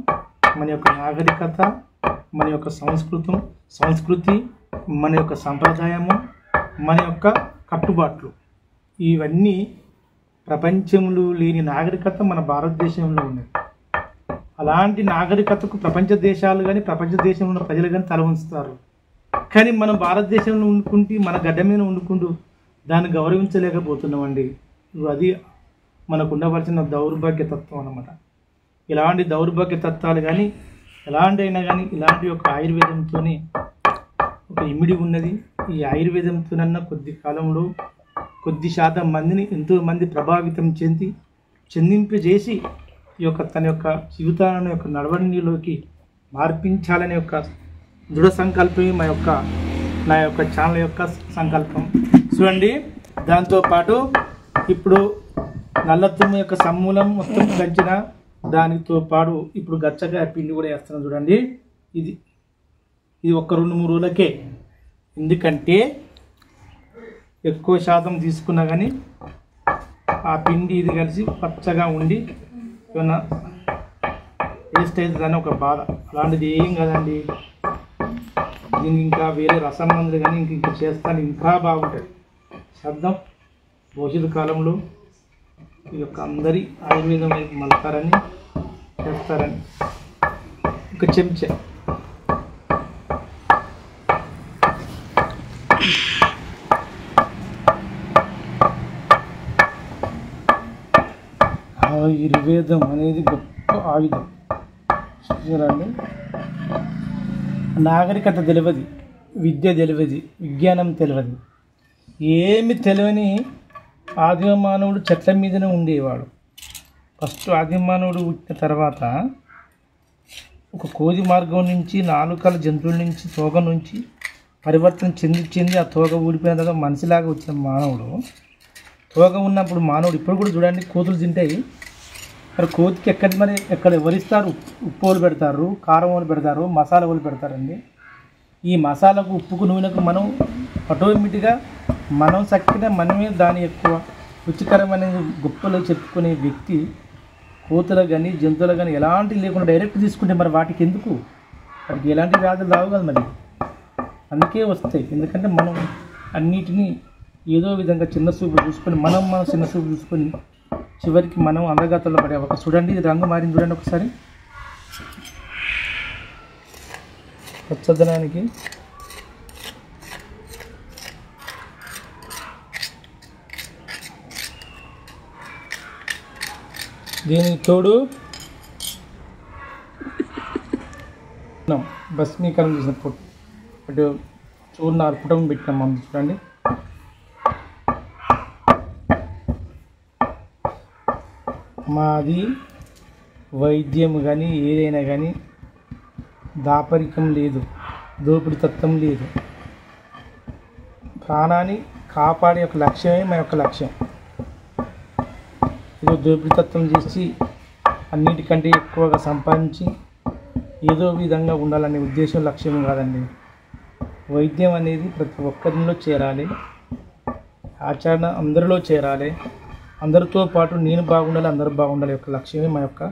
మన యొక్క నాగరికత, మన యొక్క సంస్కృతి, మన యొక్క సంప్రదాయము, మన యొక్క కట్టుబాట్లు ఇవన్నీ ప్రపంచంలో లేని నాగరికత మన భారతదేశంలో ఉన్నది. అలాంటి నాగరికతకు ప్రపంచ దేశాలు కానీ ప్రపంచ దేశంలో ఉన్న ప్రజలు కానీ తల ఉంచుతారు. కానీ మనం భారతదేశంలో వండుకుంటూ మన గడ్డ మీద వండుకుంటూ దాన్ని గౌరవించలేకపోతున్నామండి. అది మనకు ఉండవలసిన దౌర్భాగ్య తత్వం అన్నమాట. ఇలాంటి దౌర్భాగ్య తత్వాలు కానీ ఎలాంటి అయినా కానీ ఇలాంటి ఒక ఆయుర్వేదంతో ఒక ఇమిడి ఉన్నది. ఈ ఆయుర్వేదంతోనన్నా కొద్ది కాలంలో కొద్ది శాతం మందిని ఎంతోమంది ప్రభావితం చెందింపజేసి ఈ యొక్క తన యొక్క జీవితాలను యొక్క నడవడిలోకి మార్పించాలనే యొక్క దృఢ సంకల్పమే నా యొక్క ఛానల్ యొక్క సంకల్పం. చూడండి, దాంతోపాటు ఇప్పుడు నల్లతుమ్మ యొక్క సమూలం మొత్తం గంచిన దానితో పాటు ఇప్పుడు గచ్చకాయ పిండి కూడా వేస్తున్నాం. చూడండి, ఇది ఒక 2-3 రోజులకే. ఎందుకంటే ఎక్కువ శాతం తీసుకున్నా కానీ ఆ పిండి ఇది కలిసి పచ్చగా ఉండి ఏమన్నా వేస్ట్ అవుతుందని ఒక బాధ. అలాంటిది ఏం కదండి. దీనికి ఇంకా వేరే రసం మందులు కానీ ఇంకా చేస్తాను ఇంకా బాగుంటుంది. శబ్దం భవిష్యత్తు కాలంలో ఈ యొక్క అందరి ఆయుర్వేదం వైపు మలుతారని చేస్తారని ఒక చెంచా ఆయుర్వేదం అనేది గొప్ప ఆయుధం. చూడండి, నాగరికత తెలియదు, విద్య తెలియదు, విజ్ఞానం తెలియదు, ఏమి తెలియని ఆదిమ మానవుడు చెట్ల మీదనే ఉండేవాడు. ఫస్ట్ ఆదిమ మానవుడు పుట్టిన తర్వాత ఒక కోతి మార్గం నుంచి 4 జంతువుల నుంచి తోక నుంచి పరివర్తన చెంది ఆ తోక ఊడిపోయిన తర్వాత మనిషిలాగా వచ్చిన మానవుడు తోక ఉన్నప్పుడు మానవుడు ఇప్పుడు కూడా చూడండి కోతులు తింటాయి. మరి కోతికి ఎక్కడ ఎవరిస్తారు? ఉప్పు వాళ్ళు పెడతారు, కారం వాళ్ళు పెడతారు, మసాలా వాళ్ళు పెడతారండి. ఈ మసాలాకు ఉప్పుకు నూనెకు మనం ఆటోమేటిక్గా మనం సక్కిన మనమే దాని ఎక్కువ రుచికరమైన గొప్పలో చెప్పుకునే వ్యక్తి కోతులకు కానీ జంతువులకు కానీ ఎలాంటి లేకుండా డైరెక్ట్ తీసుకుంటే మరి వాటికి ఎందుకు? వాటికి ఎలాంటి వ్యాధులు రావు కదా మరి. అందుకే వస్తాయి. ఎందుకంటే మనం అన్నిటినీ ఏదో విధంగా చిన్న చూపు చూసుకొని మనం చిన్న చూపు చూసుకొని చివరికి మనం అందగతలో పడే ఒక చూడండి, రంగు మారింది చూడండి ఒకసారి. పచ్చదనానికి దీనికి తోడు భస్మీకరణ చేసినప్పుడు అటు చూర్ణ అర్పటం పెట్టినాం మనం. చూడండి, మాది వైద్యం కానీ ఏదైనా కానీ దాపరికం లేదు, దోపిడి తత్వం లేదు. ప్రాణాన్ని కాపాడే ఒక లక్ష్యమే మా యొక్క లక్ష్యం. ఏదో దోపిడి తత్వం చేసి అన్నిటికంటే ఎక్కువగా సంపాదించి ఏదో విధంగా ఉండాలనే ఉద్దేశం లక్ష్యం కాదండి. వైద్యం అనేది ప్రతి ఒక్కరిలో చేరాలి, ఆచరణ అందరిలో చేరాలి, అందరితో పాటు నేను బాగుండాలి, అందరూ బాగుండాలి యొక్క లక్ష్యమే మా యొక్క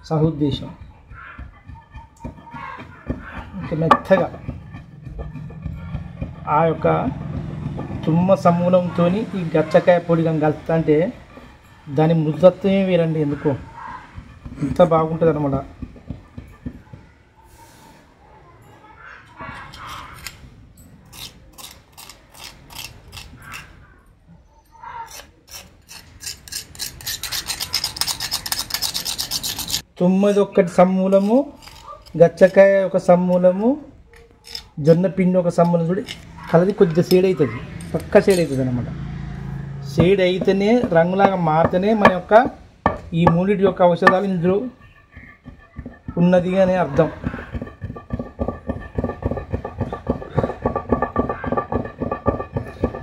సహోద్దేశం. ఇంకా మెత్తగా ఆ యొక్క తుమ్మ సమూలంతో ఈ గచ్చకాయ పొడి కానీ కలుపుతా అంటే దాని మృదుత్వమే వేరండి. ఎందుకో ఇంత బాగుంటుంది అన్నమాట. తుమ్మది ఒక్కటి సమూలము, గచ్చకాయ ఒక సమూలము, జొన్న పిండి ఒక సమూలం చూడి కలది కొద్దిగా షేడ్ అవుతుంది, పక్క షేడ్ అవుతుంది అన్నమాట. షేడ్ అయితేనే రంగులాగా మారితేనే మన యొక్క ఈ మూడింటి యొక్క ఔషధాలు ఇందులో ఉన్నది అనే అర్థం.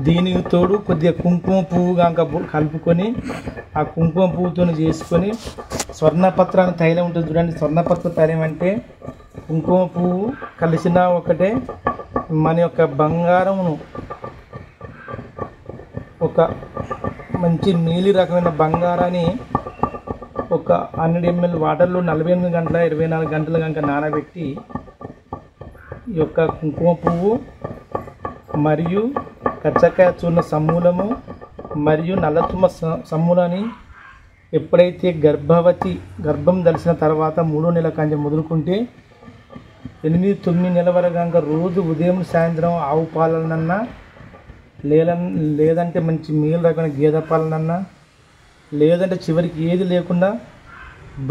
దీనికి తోడు కొద్దిగా కుంకుమ పువ్వు కనుక కలుపుకొని ఆ కుంకుమ పువ్వుతో చేసుకొని స్వర్ణపత్ర తైలం ఉంటుంది చూడండి. స్వర్ణపత్ర తైలం అంటే కుంకుమ పువ్వు కలిసిన ఒకటే మన యొక్క బంగారమును ఒక మంచి నీలి రకమైన బంగారాన్ని ఒక 100 ml వాటర్లో 48 గంటల 24 గంటల కనుక నానబెట్టి ఈ యొక్క కుంకుమ పువ్వు మరియు కచ్చకాయ చూర్ణ సమూలము మరియు నల్లతుమ్మ సమూలాన్ని ఎప్పుడైతే గర్భం దలిసిన తర్వాత 3వ నెల కంచె మొదలుకుంటే 8-9 నెలల వరకు కనుక రోజు ఉదయం సాయంత్రం ఆవు పాలనన్నా లేదంటే మంచి మేలు రకమైన గేదె పాలనన్నా లేదంటే చివరికి ఏది లేకుండా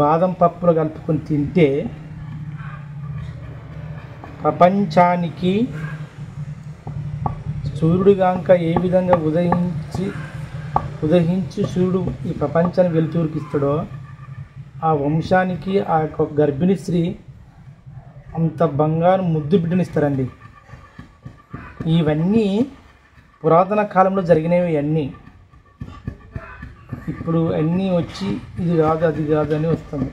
బాదం పప్పులు కలుపుకొని తింటే ప్రపంచానికి సూర్యుడు గాంక ఏ విధంగా ఉదయించి సూర్యుడు ఈ ప్రపంచాన్ని వెలుతురికిస్తాడో ఆ వంశానికి ఆ యొక్క గర్భిణీ స్త్రీ అంత బంగారు ముద్దు బిడ్డనిస్తారండి. ఇవన్నీ పురాతన కాలంలో జరిగినవి అన్నీ. ఇప్పుడు అన్నీ వచ్చి ఇది కాదు అది కాదు అని వస్తుంది.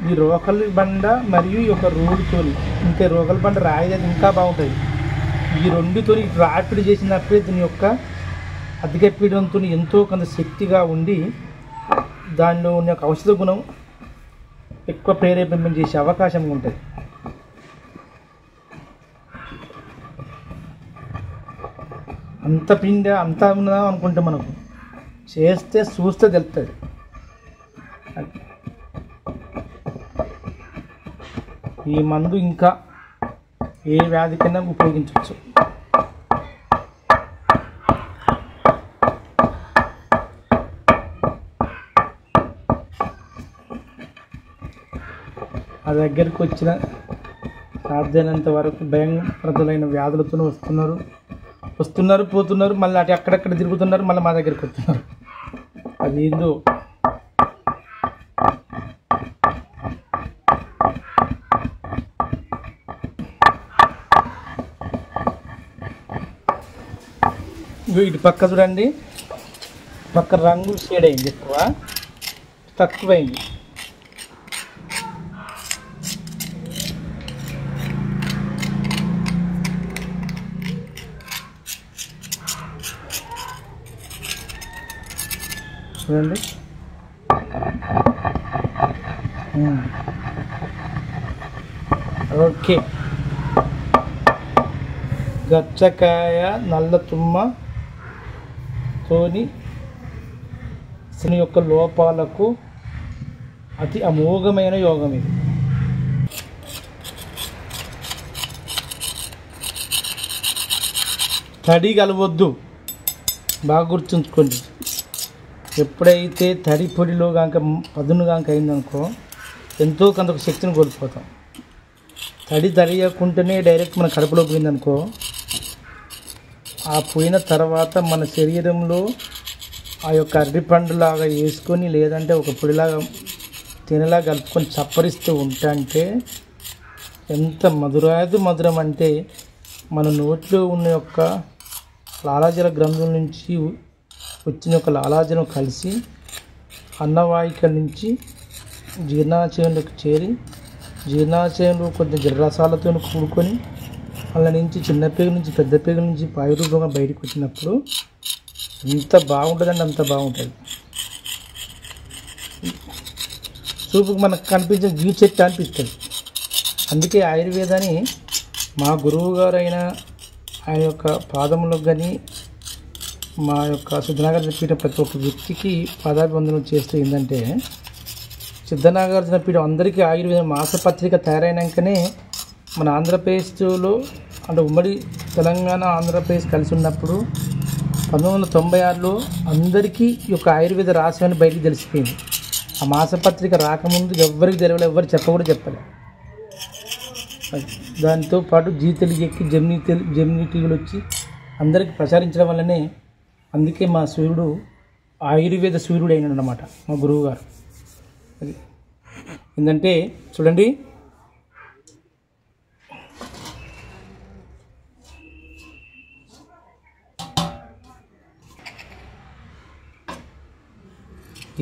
ఈ రోకలి బండ మరియు ఈ యొక్క రోడ్డుతో ఇంకా రోకలి బండ రాయిది ఇంకా బాగుంటుంది. ఈ రెండుతో రాపిడి చేసినప్పుడే దీని యొక్క అధిక పీడంతో ఎంతో కొంత శక్తిగా ఉండి దానిలో ఉన్న యొక్క ఔషధ గుణం ఎక్కువ ప్రేరేపణ చేసే అవకాశం ఉంటుంది. అంత పిండి అంతా ఉన్నదా అనుకుంటే మనకు చేస్తే చూస్తే తెలుస్తుంది. ఈ మందు ఇంకా ఏ వ్యాధికైనా ఉపయోగించవచ్చు. ఆ దగ్గరికి వచ్చిన సాధ్యమైనంత వరకు భయంకరమైన వ్యాధులతో వస్తున్నారు పోతున్నారు, మళ్ళీ అటు అక్కడక్కడ తిరుగుతున్నారు, మళ్ళీ మా దగ్గరికి వస్తున్నారు. అది ఏందో ఇటు పక్క చూడండి, పక్క రంగు షేడ్ అయింది, ఎక్కువ తక్కువైంది. చూడండి, ఓకే. గచ్చకాయ నల్ల తుమ్మ తోని శని యొక్క లోపాలకు అతి అమోఘమైన యోగం ఇది. తడి కలవద్దు, బాగా గుర్తుంచుకోండి. ఎప్పుడైతే తడి పొడిలో కనుక పదును కనుక అయిందనుకో ఎంతో కొంత శక్తిని కోల్పోతాం. తడి తడియకుండానే డైరెక్ట్ మన కడుపులో పోయిందనుకో ఆ పోయిన తర్వాత మన శరీరంలో ఆ యొక్క అరటిపండులాగా వేసుకొని లేదంటే ఒక పొడిలాగా తినలా కలుపుకొని చప్పరిస్తూ ఉంటాంటే ఎంత మధురం అంటే మన నోట్లో ఉన్న యొక్క లాలాజల గ్రంథుల నుంచి వచ్చిన ఒక లాలాజలం కలిసి అన్నవాహికల నుంచి జీర్ణాశయంలోకి చేరి జీర్ణాశయంలో కొద్ది జలరసాలతో కూడుకొని వాళ్ళ నుంచి చిన్న పేగుల నుంచి పెద్ద పేగుల నుంచి వాయురూపంగా బయటకు వచ్చినప్పుడు ఎంత బాగుంటుందండి, అంత బాగుంటుంది. చూపుకు మనకు కనిపించిన జీవి చెట్టు అనిపిస్తుంది. అందుకే ఆయుర్వేదాన్ని మా గురువు గారు అయిన ఆయన యొక్క పాదములకు కానీ మా యొక్క సిద్ధనాగార్జున పీఠం ప్రతి ఒక్క వ్యక్తికి పాదాభివందనం చేస్తూ ఏంటంటే సిద్ధనాగార్జున పీఠం అందరికీ ఆయుర్వేదం మాసపత్రిక తయారైనాకనే మన ఆంధ్రప్రదేశ్లో అంటే ఉమ్మడి తెలంగాణ ఆంధ్రప్రదేశ్ కలిసి ఉన్నప్పుడు 1996లో అందరికీ ఈ యొక్క ఆయుర్వేద రహస్యాన్ని బయటికి తెలిసిపోయింది. ఆ మాసపత్రిక రాకముందు ఎవరికి తెలియలేదు, ఎవరు చెప్పలేదు. దాంతో పాటు జీ తెలుగు ఎక్కి జెమినీ టీవీలు వచ్చి అందరికీ ప్రచారించడం వల్లనే అందుకే మా సూర్యుడు ఆయుర్వేద సూర్యుడు అయినాడు అన్నమాట మా గురువు గారు. అది ఏంటంటే చూడండి,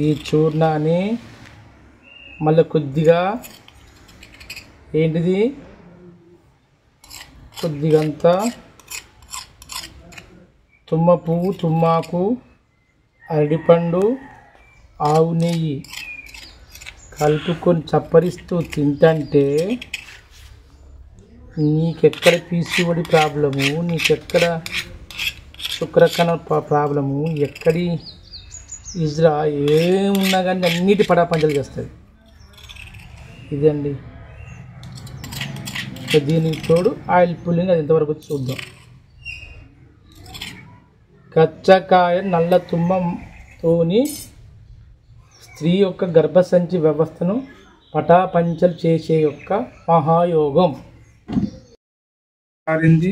ఈ చూర్ణాన్ని మళ్ళీ కొద్దిగా ఏంటిది కొద్దిగంతా తుమ్మ పువ్వు, తుమ్మాకు, అరటిపండు, ఆవు నెయ్యి కలుపుకొని చప్పరిస్తూ తింటంటే నీకెక్కడ పీసీఓడి ప్రాబ్లము, నీకెక్కడ శుక్రకణ ప్రాబ్లము, ఎక్కడి ఇజ్రా ఏమున్నా కానీ అన్నిటి పడాపంచలు చేస్తుంది. ఇదండి. దీనికి తోడు ఆయిల్ పుల్లింగ్, అది ఎంతవరకు చూద్దాం. గచ్చకాయ నల్ల తుమ్మంతోని స్త్రీ యొక్క గర్భసంచి వ్యవస్థను పటాపంచలు చేసే యొక్క మహాయోగం. మారింది.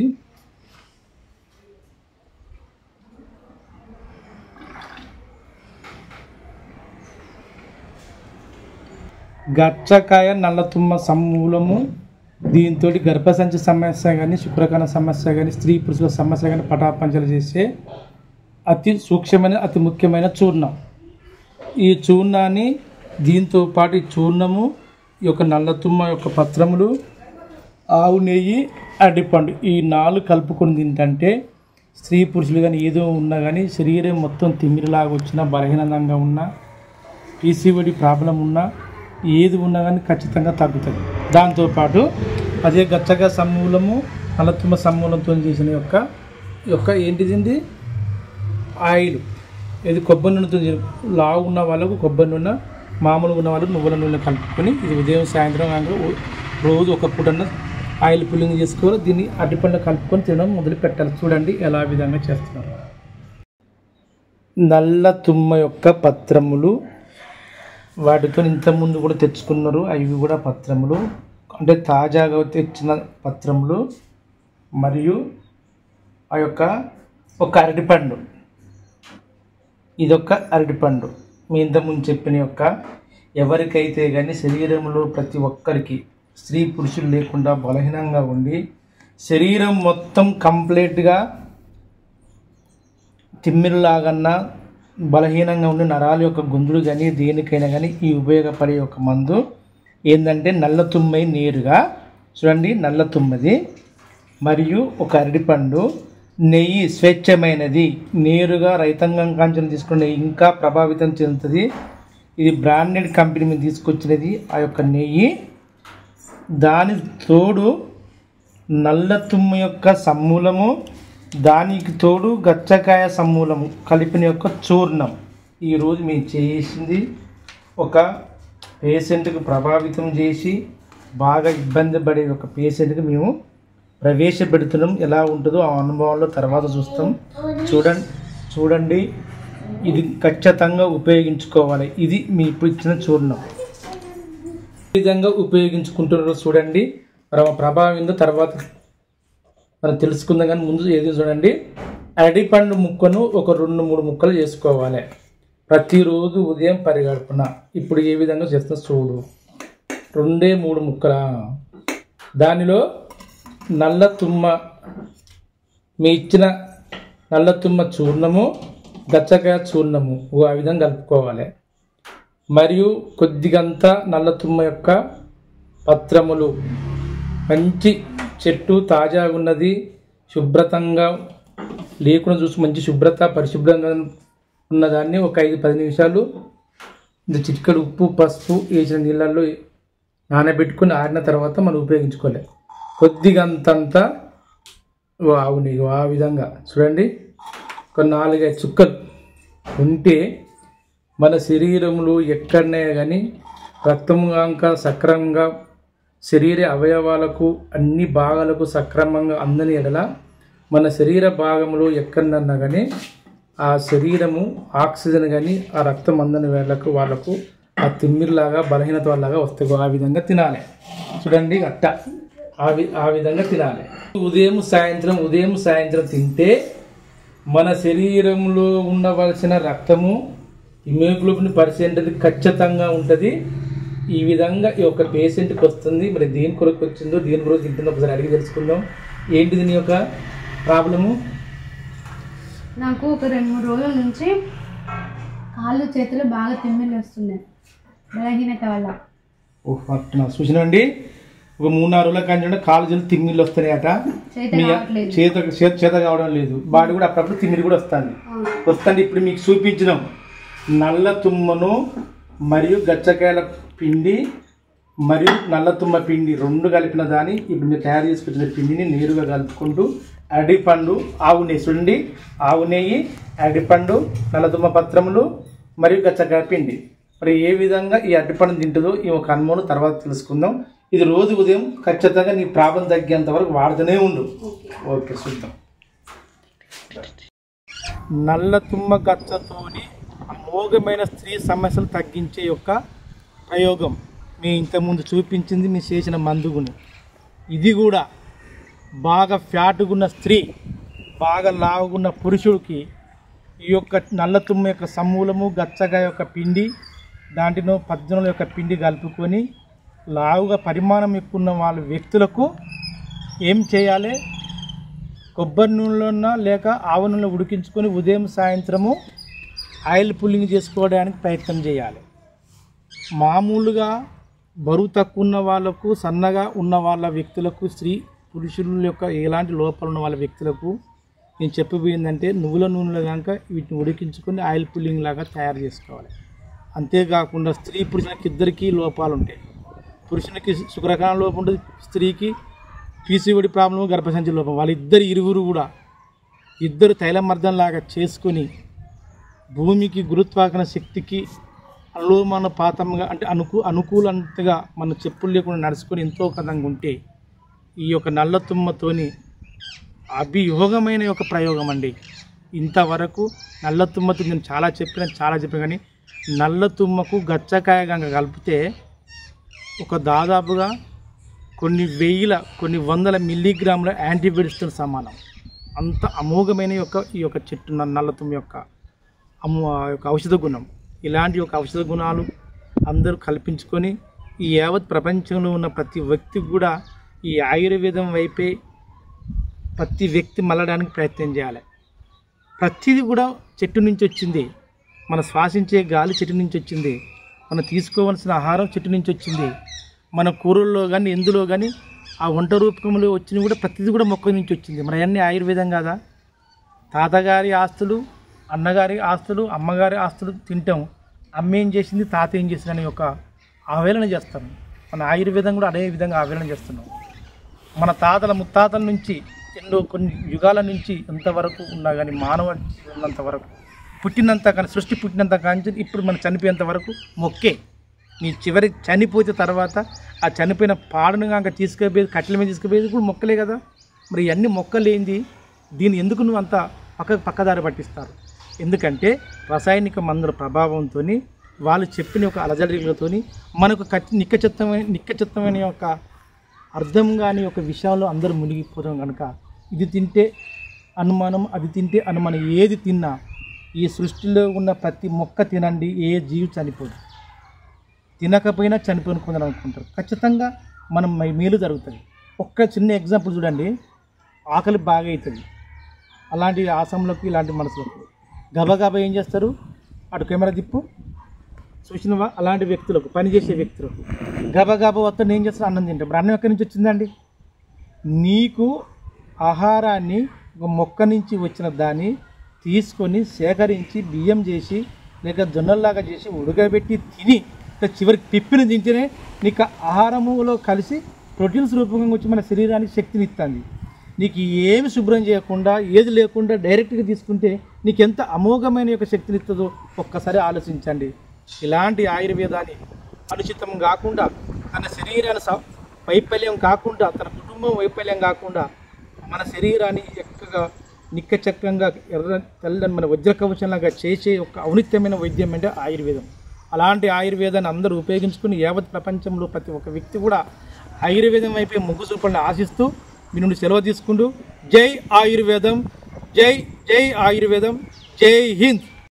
గచ్చకాయ నల్లతుమ్మ సమూలము, దీంతో గర్భసంచి సమస్య కానీ, శుక్రకణ సమస్య కానీ, స్త్రీ పురుషుల సమస్య కానీ పటాపంచలు చేసే అతి సూక్ష్మమైన అతి ముఖ్యమైన చూర్ణం. ఈ చూర్ణాన్ని దీంతో పాటు ఈ చూర్ణము, ఈ యొక్క నల్లతుమ్మ యొక్క పత్రములు, ఆవు నెయ్యి, అరటిపండు ఈ 4 కలుపుకొని తింటే స్త్రీ పురుషులు కానీ ఏదో ఉన్నా కానీ శరీరం మొత్తం తిమ్మిరిలాగా వచ్చినా, బలహీనంగా ఉన్నా, పీసీఓడి ప్రాబ్లం ఉన్నా, ఏది ఉన్నా కానీ ఖచ్చితంగా తగ్గుతుంది. దాంతోపాటు అదే గచ్చగా సమూలము, నల్లతుమ్మ సమూలంతో చేసిన యొక్క ఏంటిది ఆయిల్, ఇది కొబ్బరి నూనెతో లావు ఉన్న వాళ్ళకు కొబ్బరి నూనె, మామూలుగా ఉన్న వాళ్ళు నువ్వుల నూనె కలుపుకొని ఇది ఉదయం సాయంత్రం రోజు ఒక పూటన్న ఆయిల్ పుల్లింగ్ చేసుకోవాలి. దీన్ని అరటిపండు కలుపుకొని తినడం మొదలు పెట్టాలి. చూడండి ఎలా విధంగా చేస్తున్నారు. నల్ల తుమ్మ యొక్క పత్రములు, వాటితో ఇంతకుముందు కూడా తెచ్చుకున్నారు. అవి కూడా పత్రములు అంటే తాజాగా తెచ్చిన పత్రములు, మరియు ఆ యొక్క ఒక అరటిపండు, ఇదొక అరటిపండు. మీ ఇంతకుముందు చెప్పిన యొక్క ఎవరికైతే కానీ శరీరంలో ప్రతి ఒక్కరికి స్త్రీ పురుషులు లేకుండా బలహీనంగా ఉండి శరీరం మొత్తం కంప్లీట్గా తిమ్మిరిలాగన్నా బలహీనంగా ఉండి నరాల యొక్క గుంజులు కానీ దేనికైనా కానీ ఈ ఉపయోగపడే ఒక మందు ఏంటంటే నల్ల తుమ్మై నేరుగా చూడండి, నల్ల తుమ్మది మరియు ఒక అరటిపండు, నెయ్యి స్వచ్ఛమైనది నేరుగా రైతాంగం కాంచెలు తీసుకునే ఇంకా ప్రభావితం చెందుతుంది. ఇది బ్రాండెడ్ కంపెనీ మీద తీసుకొచ్చినది ఆ యొక్క నెయ్యి. దాని తోడు నల్ల తుమ్మ యొక్క సమూలము, దానికి తోడు గచ్చకాయ సమూలము కలిపిన యొక్క చూర్ణం. ఈరోజు మేము చేసింది ఒక పేషెంట్కి ప్రభావితం చేసి బాగా ఇబ్బంది పడే ఒక పేషెంట్కి మేము ప్రవేశపెడుతున్నాం. ఎలా ఉంటుందో ఆ అనుభవంలో తర్వాత చూస్తాం. చూడండి ఇది ఖచ్చితంగా ఉపయోగించుకోవాలి. ఇది మీ ఇప్పుడు ఇచ్చిన చూర్ణం ఈ విధంగా ఉపయోగించుకుంటున్నారో చూడండి. ప్రభావితం తర్వాత మనం తెలుసుకుందాం. కానీ ముందు ఏది చూడండి, అరటిపండు ముక్కను ఒక 2-3 ముక్కలు చేసుకోవాలి ప్రతిరోజు ఉదయం పరిగడుపున. ఇప్పుడు ఏ విధంగా చేస్తా చూడు, 2-3 ముక్కల. దానిలో నల్ల తుమ్మ, మీ ఇచ్చిన నల్ల తుమ్మ చూర్ణము, గచ్చకాయ చూర్ణము ఆ విధంగా కలుపుకోవాలి. మరియు కొద్దిగంతా నల్ల తుమ్మ యొక్క పత్రములు, మంచి చెట్టు తాజాగా ఉన్నది, శుభ్రతంగా లేకుండా చూసి మంచి శుభ్రత పరిశుభ్రంగా ఉన్నదాన్ని ఒక 5-10 నిమిషాలు చిటికెడు ఉప్పు పసుపు వేసిన నీళ్ళల్లో నానబెట్టుకుని ఆరిన తర్వాత మనం ఉపయోగించుకోవాలి. కొద్దిగంతంత ఆవు నెయ్యి ఆ విధంగా చూడండి, ఒక 4-5 చుక్కలు ఉంటే మన శరీరంలో ఎక్కడనే కానీ రక్తంగా సక్రమంగా శరీర అవయవాలకు అన్ని భాగాలకు సక్రమంగా అందని ఎడల మన శరీర భాగంలో ఎక్కడన్నా కానీ ఆ శరీరము ఆక్సిజన్ కానీ ఆ రక్తం అందని వాళ్ళకు ఆ తిమ్మిరిలాగా బలహీనత వల్లగా వస్తాయి. ఆ విధంగా తినాలి. చూడండి అట్ట ఆ విధంగా తినాలి. ఉదయం సాయంత్రం తింటే మన శరీరంలో ఉండవలసిన రక్తము హిమోగ్లోబిన్ పర్సెంటేజ్ ఖచ్చితంగా ఉంటుంది. ఈ విధంగా ఈ యొక్క పేషెంట్కి వస్తుంది. మరి దేని కొరకు వచ్చిందో దేని కొరకు తింటుందో ఒకసారి అడిగి తెలుసుకుందాం. ఏంటిది నీ యొక్క ప్రాబ్లము? నాకు ఒక 2-3 రోజుల నుంచి కాళ్ళు చేతులు బాగా తిమ్మిళ్ళు వస్తున్నాయి, బలహీనత వల్ల. చూసినండి, ఒక 3-4 రోజుల కంటే కాళ్ళు చేతులు తిమ్మిళ్ళు వస్తున్నాయట. చేత కావడం లేదు, బాడీ కూడా అప్పుడప్పుడు తిమ్మిడి కూడా వస్తుంది. ఇప్పుడు మీకు చూపించినాం నల్ల తుమ్మను మరియు గచ్చకాయల పిండి మరియు నల్ల తుమ్మ పిండి 2 కలిపిన దాన్ని ఇప్పుడు మీరు తయారు చేసుకొచ్చిన పిండిని నేరుగా కలుపుకుంటూ అరటిపండు, ఆవు నెయ్యి చూడండి, ఆవు నెయ్యి, అరటిపండు, నల్లతుమ్మ పత్రములు మరియు గచ్చకాయ పిండి. మరి ఏ విధంగా ఈ అరటిపండు తింటుందో ఈ ఒక అనుభవం తర్వాత తెలుసుకుందాం. ఇది రోజు ఉదయం ఖచ్చితంగా నీ ప్రాబ్లం తగ్గేంత వరకు వాడుతూనే ఉండు. ఓకే, చూద్దాం. నల్ల తుమ్మ గచ్చతోని అమోఘమైన స్త్రీ సమస్యలు తగ్గించే యొక్క ప్రయోగం మీ ఇంతకుముందు చూపించింది, మీ చేసిన మందుగుని. ఇది కూడా బాగా ఫ్యాటుగున్న స్త్రీ, బాగా లావుగున్న పురుషుడికి ఈ యొక్క నల్ల తుమ్మ యొక్క సమూలము, గచ్చగా యొక్క పిండి, దాంట్లో 18 యొక్క పిండి కలుపుకొని లావుగా పరిమాణం ఎక్కువ ఉన్న వాళ్ళ వ్యక్తులకు ఏం చేయాలి? కొబ్బరి నూనెలో లేక ఆవు నూనెలో ఉడికించుకొని ఉదయం సాయంత్రము ఆయిల్ పుల్లింగ్ చేసుకోవడానికి ప్రయత్నం చేయాలి. మామూలుగా బరువు తక్కువ ఉన్న వాళ్ళకు, సన్నగా ఉన్న వాళ్ళ వ్యక్తులకు, స్త్రీ పురుషుల యొక్క ఎలాంటి లోపాలు ఉన్న వాళ్ళ వ్యక్తులకు నేను చెప్పబోయిందంటే నువ్వుల నూనెలో కనుక వీటిని ఉడికించుకొని ఆయిల్ పుల్లింగ్ లాగా తయారు చేసుకోవాలి. అంతేకాకుండా స్త్రీ పురుషులకి ఇద్దరికీ లోపాలు ఉంటాయి. పురుషునికి శుక్రకణం లోపం ఉంటుంది, స్త్రీకి పీసీఓడి ప్రాబ్లం, గర్భసంచి లోపం. వాళ్ళిద్దరు ఇరువురు కూడా ఇద్దరు తైలమర్దంలాగా చేసుకొని భూమికి గురుత్వాకర్షణ శక్తికి అనులోమానుపాతంగా అంటే అనుకూలంతగా మన చెప్పులు లేకుండా నడుచుకొని ఎంతో కదంగా ఉంటే ఈ యొక్క నల్ల తుమ్మతోని అభియోగమైన యొక్క ప్రయోగం అండి. ఇంతవరకు నల్ల తుమ్మతో నేను చాలా చెప్పిన కానీ నల్ల తుమ్మకు గచ్చకాయ గంగ కలిపితే ఒక దాదాపుగా కొన్ని వందల మిల్లీగ్రాముల యాంటీబయాటిక్స్తో సమానం. అంత అమోఘమైన ఈ యొక్క చెట్టు నల్ల తుమ్మ యొక్క ఔషధ గుణం. ఇలాంటి ఒక ఔషధ గుణాలు అందరూ కల్పించుకొని ఈ యావత్ ప్రపంచంలో ఉన్న ప్రతి వ్యక్తి కూడా ఈ ఆయుర్వేదం వైపే ప్రతి వ్యక్తి మళ్ళడానికి ప్రయత్నం చేయాలి. ప్రతిదీ కూడా చెట్టు నుంచి వచ్చింది. మన శ్వాసించే గాలి చెట్టు నుంచి వచ్చింది. మనం తీసుకోవాల్సిన ఆహారం చెట్టు నుంచి వచ్చింది. మన కూరల్లో కానీ ఎందులో కానీ ఆ వంట రూపకంలో వచ్చినవి కూడా ప్రతిదీ కూడా మొక్క నుంచి వచ్చింది. మరి అన్నీ ఆయుర్వేదం కాదా? తాతగారి ఆస్తులు, అన్నగారి ఆస్తులు, అమ్మగారి ఆస్తులు తింటాం. అమ్మ ఏం చేసింది, తాత ఏం చేసింది అనే ఒక ఆవేదన చేస్తాం. మన ఆయుర్వేదం కూడా అదే విధంగా ఆవేదన చేస్తున్నాం. మన తాతల ముత్తాతల నుంచి కొన్ని యుగాల నుంచి ఎంతవరకు ఉన్నా కానీ మానవ ఉన్నంత వరకు పుట్టినంత కానీ సృష్టి పుట్టినంత కానీ ఇప్పుడు మనం చనిపోయేంత వరకు మొక్కే. నీ చివరి చనిపోతే తర్వాత ఆ చనిపోయిన పాడును కనుక తీసుకుపోయేది, కట్టెల మీద తీసుకుపోయేది కూడా మొక్కలే కదా. మరి ఇవన్నీ మొక్కలేంది, దీన్ని ఎందుకు నువ్వు అంత పక్కదారి పట్టిస్తారు? ఎందుకంటే రసాయనిక మందుల ప్రభావంతో వాళ్ళు చెప్పిన ఒక అలజడిలతో మనకు నిక్కచిత్తమైన యొక్క అర్థం కాని ఒక విషయంలో అందరూ మునిగిపోతాం. కనుక ఇది తింటే అనుమానం, అది తింటే అనుమానం, ఏది తిన్నా ఈ సృష్టిలో ఉన్న ప్రతి మొక్క తినండి, ఏ జీవి చనిపోదు. తినకపోయినా చనిపోయిన కొందరు అనుకుంటారు. ఖచ్చితంగా మనం మేలు జరుగుతుంది. ఒక్క చిన్న ఎగ్జాంపుల్ చూడండి, ఆకలి బాగా అవుతుంది. అలాంటి ఆసంలకు ఇలాంటి మనసులకు గబగబా ఏం చేస్తారు, అటు కెమెరా తిప్పు చూసినవా, అలాంటి వ్యక్తులకు, పనిచేసే వ్యక్తులకు గబగబా వస్తాడు ఏం చేస్తారు, అన్నం తింటారు. మరి అన్నం ఎక్కడి నుంచి వచ్చిందండి? నీకు ఆహారాన్ని ఒక మొక్క నుంచి వచ్చిన దాన్ని తీసుకొని సేకరించి బియ్యం చేసి లేక జొన్నల్లాగా చేసి ఉడకబెట్టి తిని చివరికి పిప్పిని తింటేనే నీకు ఆహారములో కలిసి ప్రోటీన్స్ రూపంగా వచ్చి మన శరీరానికి శక్తిని ఇస్తుంది. నీకు ఏమి శుభ్రం చేయకుండా ఏది లేకుండా డైరెక్ట్గా తీసుకుంటే నీకు ఎంత అమోఘమైన యొక్క శక్తిని ఇస్తుందో ఒక్కసారి ఆలోచించండి. ఇలాంటి ఆయుర్వేదాన్ని అనుచితం కాకుండా, తన శరీరాన్ని వైఫల్యం కాకుండా, తన కుటుంబం వైఫల్యం కాకుండా మన శరీరాన్ని చక్కగా నిక్కచక్రంగా తెల్లని మన వజ్రకవచంలాగా చేసే ఒక ఔన్నత్యమైన వైద్యం అంటే ఆయుర్వేదం. అలాంటి ఆయుర్వేదాన్ని అందరూ ఉపయోగించుకుని యావత్ ప్రపంచంలో ప్రతి ఒక్క వ్యక్తి కూడా ఆయుర్వేదం వైపే మొగ్గు చూపాలని ఆశిస్తూ మీ నుండి సెలవు తీసుకుంటూ జై ఆయుర్వేదం, జై జై ఆయుర్వేదం. జై హింద్.